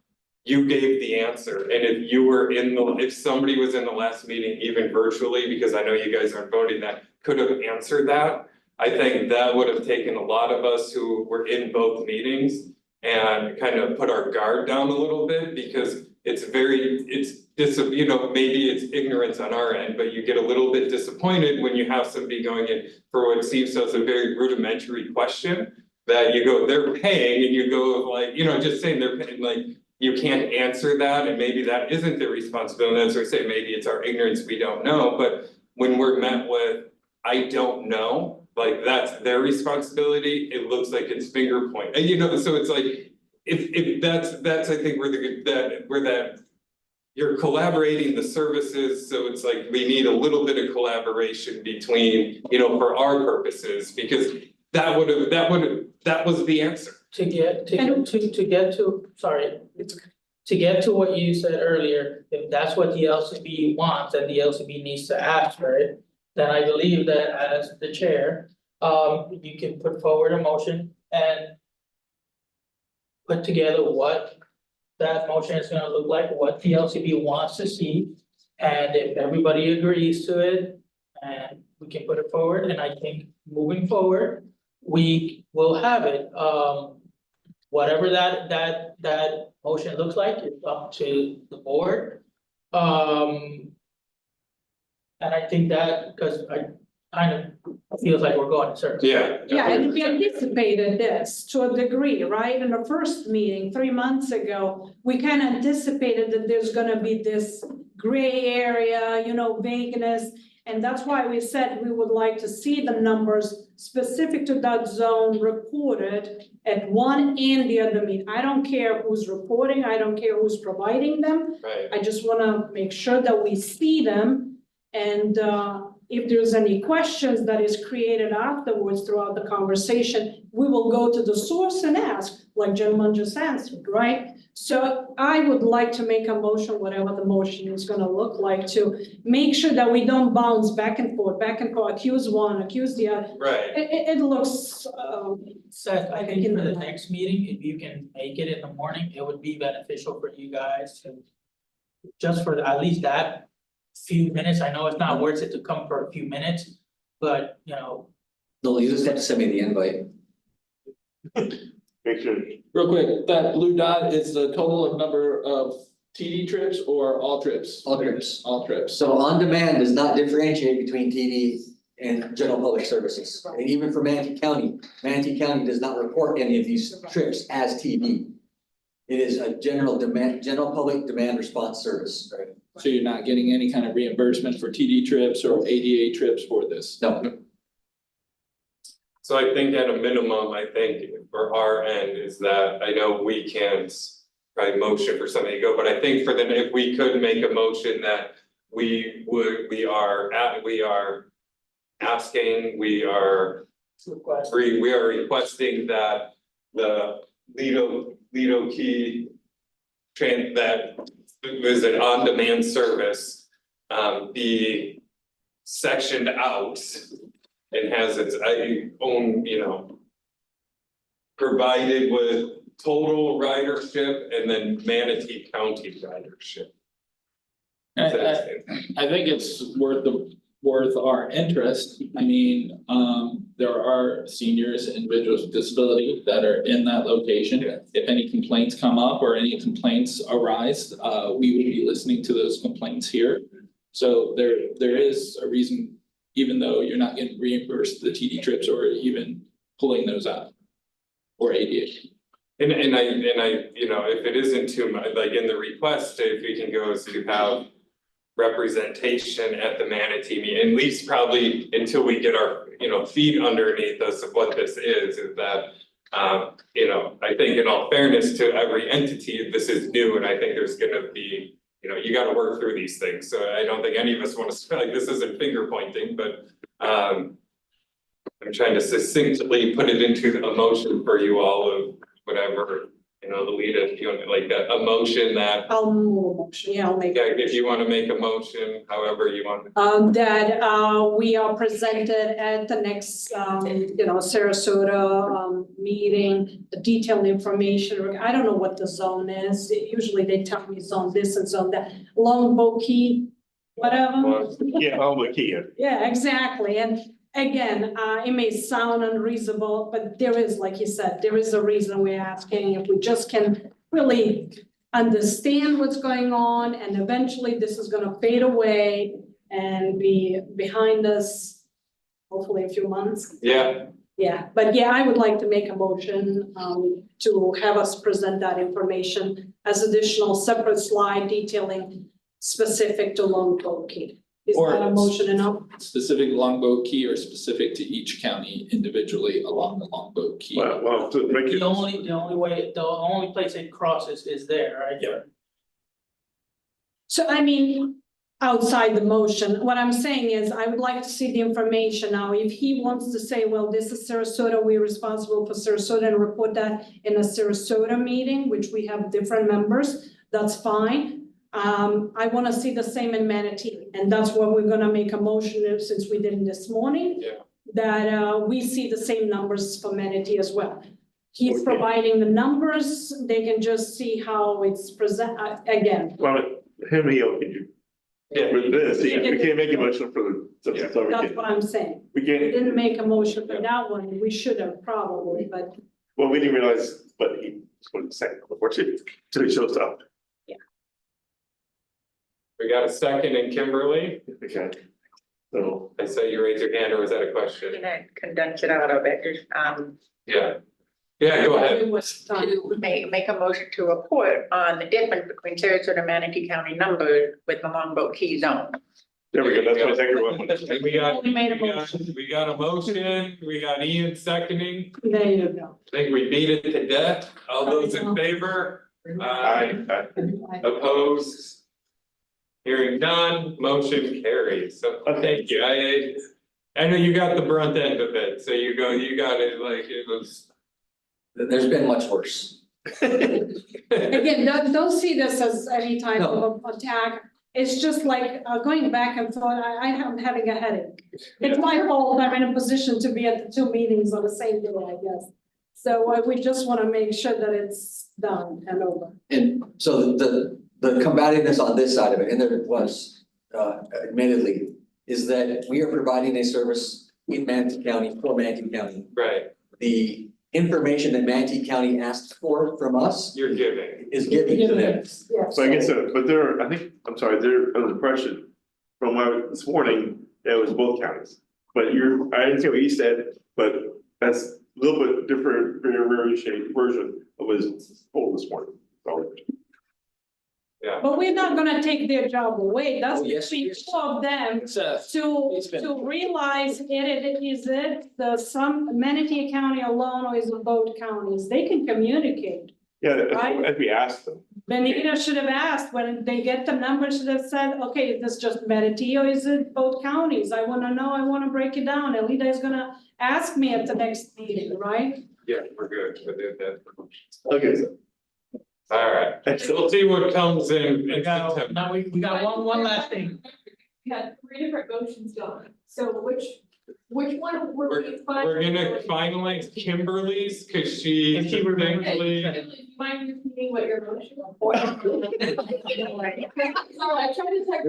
You gave the answer, and if you were if somebody was in the last meeting, even virtually, because I know you guys aren't voting that, could have answered that. I think that would have taken a lot of us who were in both meetings and kind of put our guard down a little bit, because you know, maybe it's ignorance on our end, but you get a little bit disappointed when you have somebody going in for what seems as a very rudimentary question. That you go, they're paying, and you go like, you know, just saying they're paying, like, you can't answer that, and maybe that isn't their responsibility. That's what I say, maybe it's our ignorance, we don't know, but when we're met with, I don't know, like, that's their responsibility, it looks like it's finger point, and you know, so it's like, if that's I think where that you're collaborating the services, so it's like we need a little bit of collaboration between, you know, for our purposes, because that was the answer. To get to what you said earlier, if that's what the LCB wants and the LCB needs to ask for it, then I believe that as the chair, you can put forward a motion and put together what that motion is gonna look like, what the LCB wants to see. And if everybody agrees to it, and we can put it forward, and I think moving forward, we will have it. Whatever that motion looks like, it's up to the board. And I think that, because kind of feels like we're going in circles. Yeah. Yeah, and we anticipated this to a degree, right? In the first meeting, 3 months ago, we kind of anticipated that there's gonna be this gray area, you know, vagueness. And that's why we said we would like to see the numbers specific to that zone reported at one and the other meeting. I don't care who's reporting, I don't care who's providing them. Right. I just wanna make sure that we see them. And if there's any questions that is created afterwards throughout the conversation, we will go to the source and ask, like gentleman just answered, right? So I would like to make a motion, whatever the motion is gonna look like, to make sure that we don't bounce back and forth, accuse one, accuse the other. Right. It looks, Seth, I think for the next meeting, if you can make it in the morning, it would be beneficial for you guys to. Just for at least that few minutes, I know it's not worth it to come for a few minutes, but you know. No, you just have to send me the invite. Make sure. Real quick, that blue dot is the total of number of TD trips or all trips? All trips. All trips. So on demand does not differentiate between TD and general public services. And even for Manatee County does not report any of these trips as TD. It is a general public demand response service. So you're not getting any kind of reimbursement for TD trips or ADA trips for this? No. So I think at a minimum, I think for our end is that I know we can't probably motion for something to go, but I think for then if we could make a motion that we are asking, we are requesting that the Lido Key that is an on-demand service be sectioned out and has its own, you know, provided with total ridership and then Manatee County ridership. I think it's worth our interest. I mean, there are seniors and individuals with disability that are in that location. If any complaints come up or any complaints arise, we would be listening to those complaints here. So there is a reason, even though you're not getting reimbursed the TD trips or even pulling those out. Or ADA. And I, you know, if it isn't too much, like in the request, if we can go to have representation at the Manatee meeting, at least probably until we get our, you know, feet underneath us of what this is that, you know, I think in all fairness to every entity, this is new, and I think there's gonna be, you know, you gotta work through these things, so I don't think any of us wanna feel like this isn't finger pointing, but I'm trying to succinctly put it into a motion for you all of whatever, you know, Alita, if you want, like a motion that. I'll move a motion, yeah, I'll make. Yeah, if you wanna make a motion, however you want. That we are presented at the next, you know, Sarasota, meeting, the detailed information. I don't know what the zone is. Usually they tell me zone this and zone that, Longboat Key, whatever. Yeah, all the key. Yeah, exactly. And again, it may sound unreasonable, but there is, like you said, there is a reason we're asking. If we just can really understand what's going on, and eventually this is gonna fade away and be behind us, hopefully a few months. Yeah. Yeah, but yeah, I would like to make a motion to have us present that information as additional separate slide detailing specific to Longboat Key. Is Or that a motion enough? Specific Longboat Key or specific to each county individually along the Longboat Key? Well, to make it. The only place it crosses is there, right? Yeah. So I mean, outside the motion, what I'm saying is I would like to see the information now. If he wants to say, well, this is Sarasota, we're responsible for Sarasota, and report that in a Sarasota meeting, which we have different members, that's fine. I wanna see the same in Manatee, and that's what we're gonna make a motion since we did it this morning. Yeah. That we see the same numbers for Manatee as well. He's providing the numbers, they can just see how it's present, again. Well, him, he'll get you. Yeah. With this, we can't make a motion for the. Yeah. so we That's can't- what I'm saying. We We can't, didn't make a motion for that one, we should have probably, but well, we didn't realize, but he was going to second before till he shows up. We got a second in Kimberly. Okay. So, I saw you raise your hand, or was that a question? Can I condense it out a bit, just, Yeah. Yeah, go ahead. It was done. to make a motion to report on the difference between Sarasota and Manatee County numbers with the Longboat Key Zone. there we go, that's what I think. We got, Only made a we got, motion. we got a motion, we got Ian seconding, There you go. I think we beat it to death, all those in favor? I, Opposed? Hearing none, motion carries, so thank you, I know you got the brunt end of it, so you got it like it was. There's been much worse. Again, don't see this as any type of attack. It's just like going back and forth. I am having a headache. It's my fault. I'm in a position to be at the two meetings on the same day, I guess. So we just want to make sure that it's done and over. And so the combativeness on this side of it, and there was admittedly, is that we are providing a service in Manatee County for Manatee County. Right, The information that Manatee County asked for from us you're giving. is given to them. Yes. so I guess, but there, I think, I'm sorry, there was an impression from this morning that it was both counties. But I didn't see what you said, but that's a little bit different, very shaped version of what was told this morning. So, Yeah, But we're not gonna take their job away. That's Oh, yes, between yes. two of them Seth, to He's been- realize is it the some Manatee County alone or is it both counties? They can communicate. yeah, Right. as we asked them. Benita should have asked when they get the numbers, should have said, okay, is this just Manatee or is it both counties? I wanna know, I wanna break it down. Alida is gonna ask me at the next meeting, right? yeah, we're good with that. Okay. All right, we'll see what comes in We got, September. now we got one last thing. We had 3 different motions going, so which one were we? We're gonna finalize Kimberly's, cause she If she remembers. distinctly. Do you mind repeating what your motion was? Sorry, I tried to text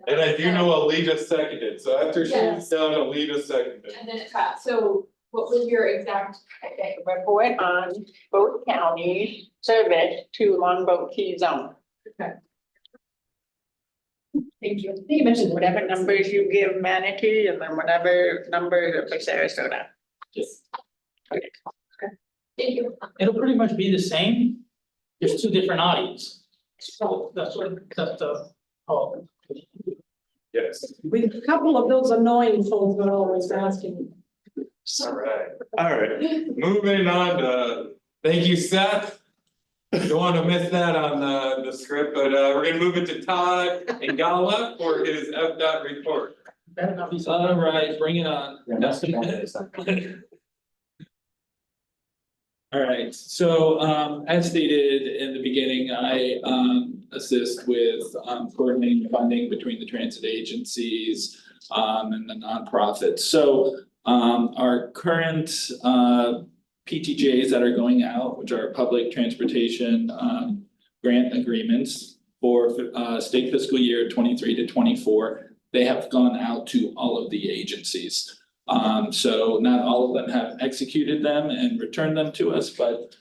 And I do know Alita seconded, so after she's Yes. done, Alita seconded. And then it passed, so what was your exact? Report on both counties service to Longboat Key Zone. Thank you. I think you mentioned Whatever numbers you give Manatee and then whatever numbers for Sarasota. Thank you. It'll pretty much be the same, just two different audiences. So that's the, oh. Yes, With a couple of those annoying folks that are always asking. all right, All right, moving on to, thank you, Seth. Don't wanna miss that on the script, but we're gonna move it to Todd and Gala for his FDOT report. Better not be all right, bring it on. All right, so as stated in the beginning, I assist with coordinating funding between the transit agencies and the nonprofits. So our current PTJs that are going out, which are public transportation grant agreements for state fiscal year 23 to 24, they have gone out to all of the agencies. So not all of them have executed them and returned them to us, but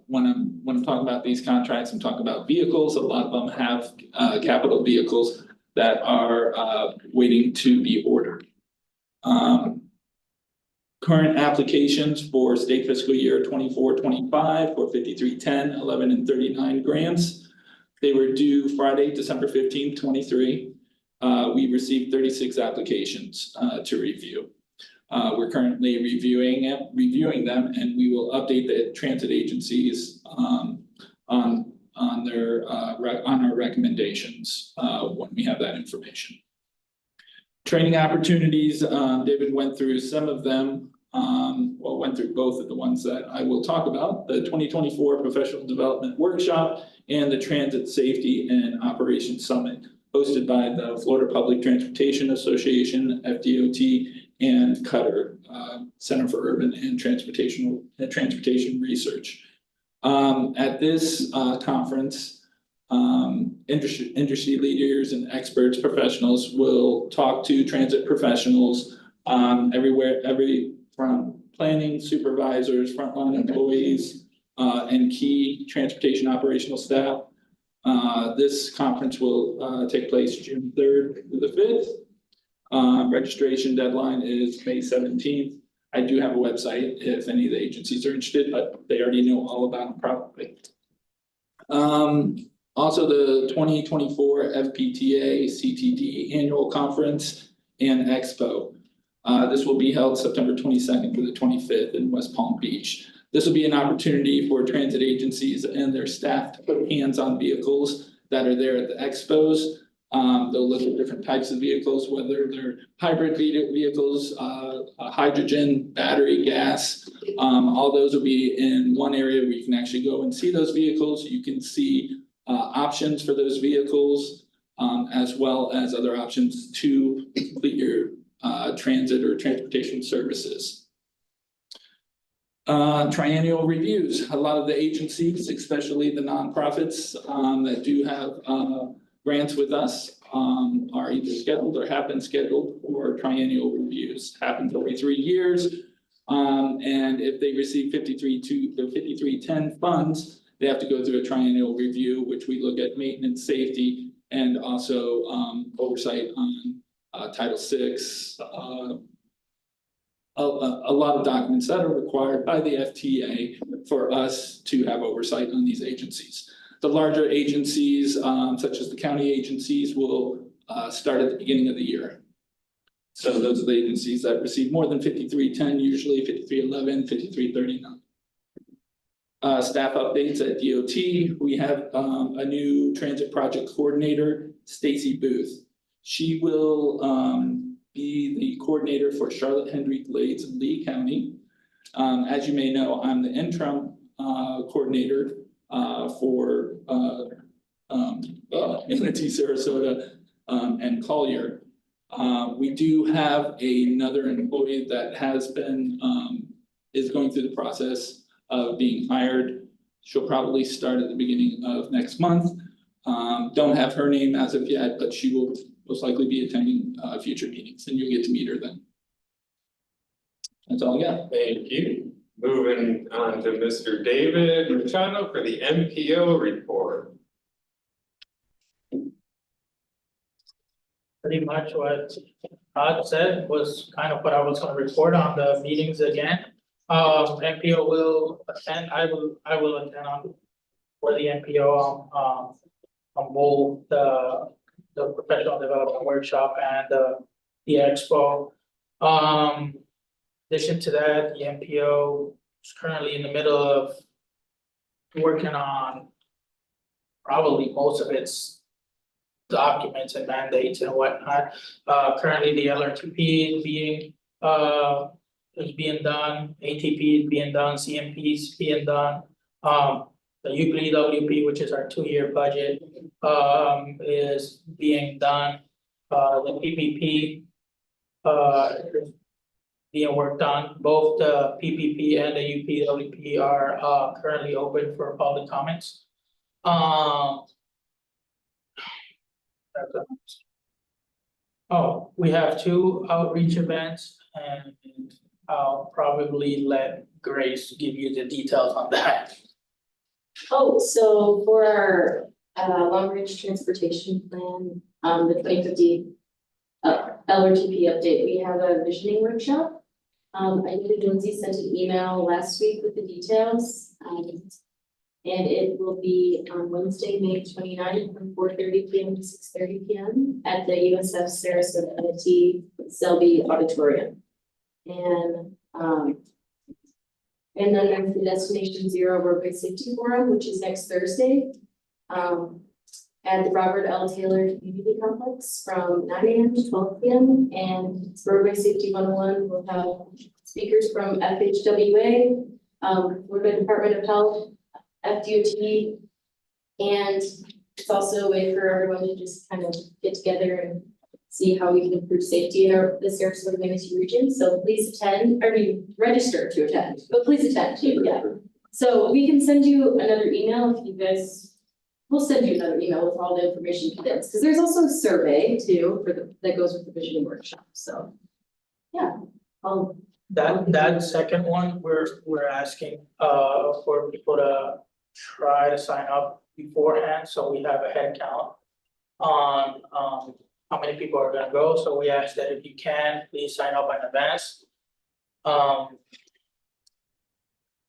when I'm talking about these contracts, I'm talking about vehicles. A lot of them have capital vehicles that are waiting to be ordered. Current applications for state fiscal year 24-25 for 5310, 11 and 39 grants. They were due Friday, December 15th, 23. We received 36 applications to review. We're currently reviewing them, and we will update the transit agencies on our recommendations when we have that information. Training opportunities, David went through some of them, went through both of the ones that I will talk about, the 2024 Professional Development Workshop and the Transit Safety and Operations Summit, hosted by the Florida Public Transportation Association, FDOT, and Cutter, Center for Urban and Transportation Research. At this conference, industry leaders and experts, professionals will talk to transit professionals from planning supervisors, frontline employees, and key transportation operational staff. This conference will take place June 3rd through the 5th. Registration deadline is May 17th. I do have a website if any of the agencies are interested, but they already know all about it probably. Also the 2024 FPTA CTD Annual Conference and Expo. This will be held September 22nd through the 25th in West Palm Beach. This will be an opportunity for transit agencies and their staff to put hands on vehicles that are there at the expos. They'll look at different types of vehicles, whether they're hybrid vehicles, hydrogen, battery, gas. All those will be in one area where you can actually go and see those vehicles. You can see options for those vehicles, as well as other options to complete your transit or transportation services. Triennial reviews. A lot of the agencies, especially the nonprofits that do have grants with us, are either scheduled or have been scheduled for triennial reviews. Happens every 3 years. And if they receive 5310 funds, they have to go through a triennial review, which we look at maintenance, safety, and also oversight on Title VI. A lot of documents that are required by the FTA for us to have oversight on these agencies. The larger agencies, such as the county agencies, will start at the beginning of the year. So those are the agencies that receive more than 5310, usually 5311, 5339. Staff updates at DOT. We have a new transit project coordinator, Stacy Booth. She will be the coordinator for Charlotte, Hendry, Glades, and Lee County. As you may know, I'm the interim coordinator for Entity Sarasota and Collier. We do have another employee that has been is going through the process of being hired. She'll probably start at the beginning of next month. Don't have her name as of yet, but she will most likely be attending future meetings, and you'll get to meet her then. That's all I got. Thank you. Moving on to Mr. David Machado for the MPO report. Pretty much what Todd said was kind of what I was gonna report on the meetings again. MPO will attend, I will attend on for the MPO on both the professional development workshop and the expo. In addition to that, the MPO is currently in the middle of working on probably most of its documents and mandates and whatnot. Currently the LRTP is being done, ATP is being done, CMP is being done. The UPWP, which is our 2-year budget, is being done. The PPP is being worked on. Both the PPP and the UPWP are currently open for public comments. Oh, we have 2 outreach events, and I'll probably let Grace give you the details on that. Oh, so for our long range transportation plan, the 2050 LRTP update, we have a visioning workshop. I knew Lindsay sent an email last week with the details. And it will be on Wednesday, May 29th from 4:30 p.m. to 6:30 p.m. at the USF Sarasota NT Selby Auditorium. And then there's the Destination Zero Roadway Safety Forum, which is next Thursday at the Robert L. Taylor Community Complex from 9 a.m. to 12 p.m. And Roadway Safety 101 will have speakers from FHWA, Florida Department of Health, FDOT, and it's also a way for everyone to just kind of get together and see how we can improve safety in the Sarasota Manatee region. So please attend, register to attend, but please attend too, yeah. So we can send you another email if you guys, we'll send you another email with all the information condensed, because there's also a survey too that goes with the visioning workshop. So yeah, that second one, we're asking for people to try to sign up beforehand, so we have a head count on, how many people are gonna go, so we ask that if you can, please sign up in advance.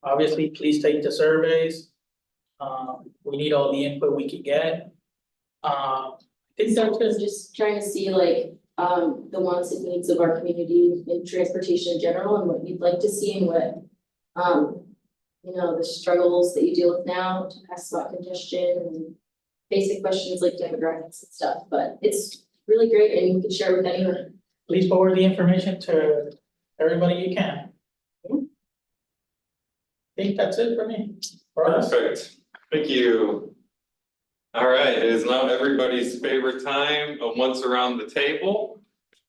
Obviously, please take the surveys. We need all the input we can get. So just trying to see like, the wants and needs of our community in transportation in general and what you'd like to see and what, you know, the struggles that you deal with now, to ask about congestion and basic questions like demographics and stuff, but it's really great and you can share with anyone. Please forward the information to everybody you can. I think that's it for me. For us. Perfect, thank you. All right, it is now everybody's favorite time of once around the table.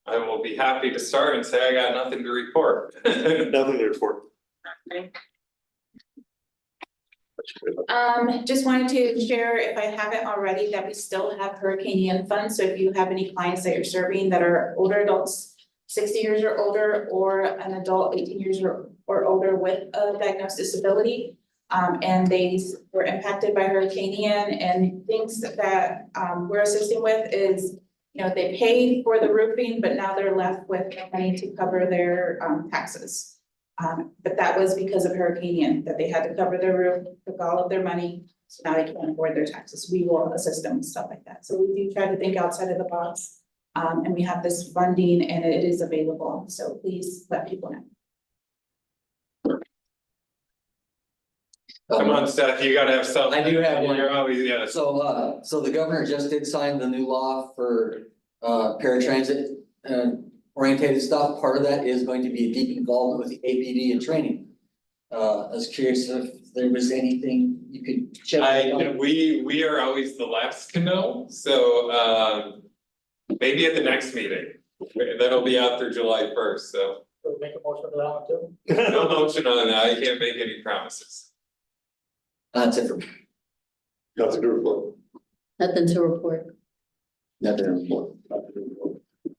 I will be happy to start and say I got nothing to report. Nothing to report. Just wanted to share, if I haven't already, that we still have Hurricane Ian funds, so if you have any clients that you're serving that are older adults, 60 years or older, or an adult 18 years or older with a diagnosed disability, and they were impacted by Hurricane Ian, and things that we're assisting with is, you know, they paid for the roofing, but now they're left with no money to cover their taxes. But that was because of Hurricane Ian, that they had to cover their roof, took all of their money, so now they can't afford their taxes. We will assist them with stuff like that. So we do try to think outside of the box. And we have this funding and it is available, so please let people know. Come on, Seth, you gotta have something. I do have one. You're always, yeah. So the governor just did sign the new law for paratransit orientated stuff. Part of that is going to be a deep involvement with the APD and training. I was curious if there was anything you could shed light on. We are always the last to know, so maybe at the next meeting. That'll be out through July 1st, so. So make a motion for that one too. No motion on that, I can't make any promises. That's it for me. Nothing to report. Nothing to report. Nothing to report.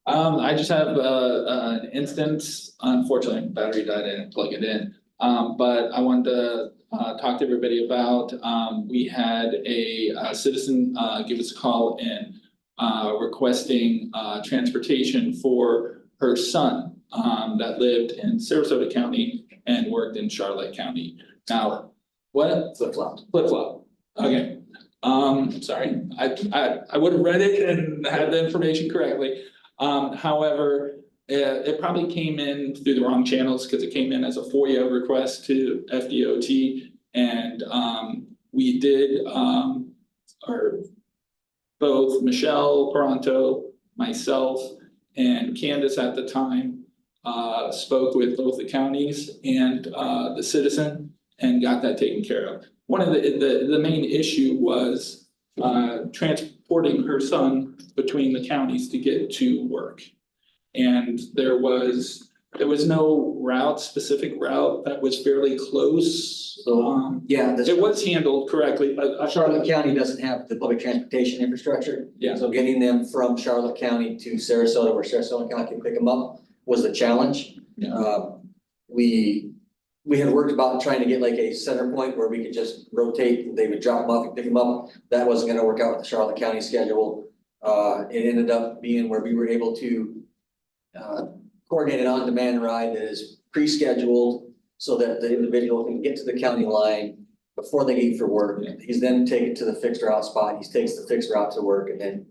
I just have an instance, unfortunately, battery died, I didn't plug it in. But I wanted to talk to everybody about, we had a citizen give us a call and requesting transportation for her son that lived in Sarasota County and worked in Charlotte County. Now, what? Flip-flop. Flip-flop, okay. Sorry, I would have read it and had the information correctly. However, it probably came in through the wrong channels because it came in as a FOIA request to FDOT. And we did, or both Michelle Paranto, myself, and Candace at the time spoke with both the counties and the citizen and got that taken care of. One of the main issue was transporting her son between the counties to get to work. And there was no specific route that was fairly close. So, yeah, it was handled correctly, but Charlotte County doesn't have the public transportation infrastructure. Yeah. So getting them from Charlotte County to Sarasota, where Sarasota County can pick them up, was the challenge. Yeah. We had worked about trying to get like a center point where we could just rotate, they would drop them off and pick them up. That wasn't gonna work out with the Charlotte County schedule. It ended up being where we were able to coordinate an on-demand ride that is pre-scheduled so that the individual can get to the county line before they leave for work. He's then taken to the fixed route spot. He takes the fixed route to work and then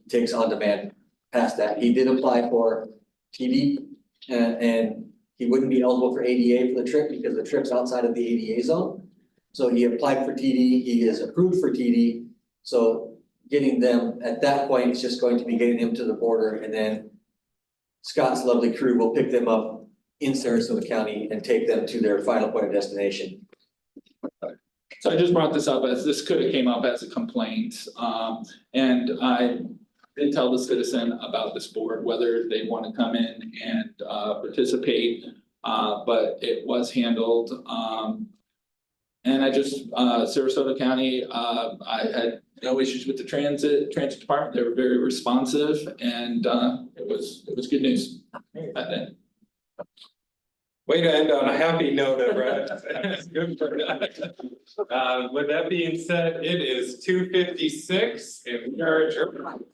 takes on-demand past that. He did apply for TD and he wouldn't be eligible for ADA for the trip because the trip's outside of the ADA zone. So he applied for TD. He is approved for TD. So getting them at that point, it's just going to be getting them to the border, and then Scott's lovely crew will pick them up in Sarasota County and take them to their final point of destination. So I just brought this up as this could have came up as a complaint. And I did tell the citizen about this board, whether they want to come in and participate, but it was handled. And I just, Sarasota County, I had no issues with the transit department. They were very responsive, and it was good news back then. Way to end on a happy note, Brett. Good for that. With that being said, it is 2:56 and we are adjourned.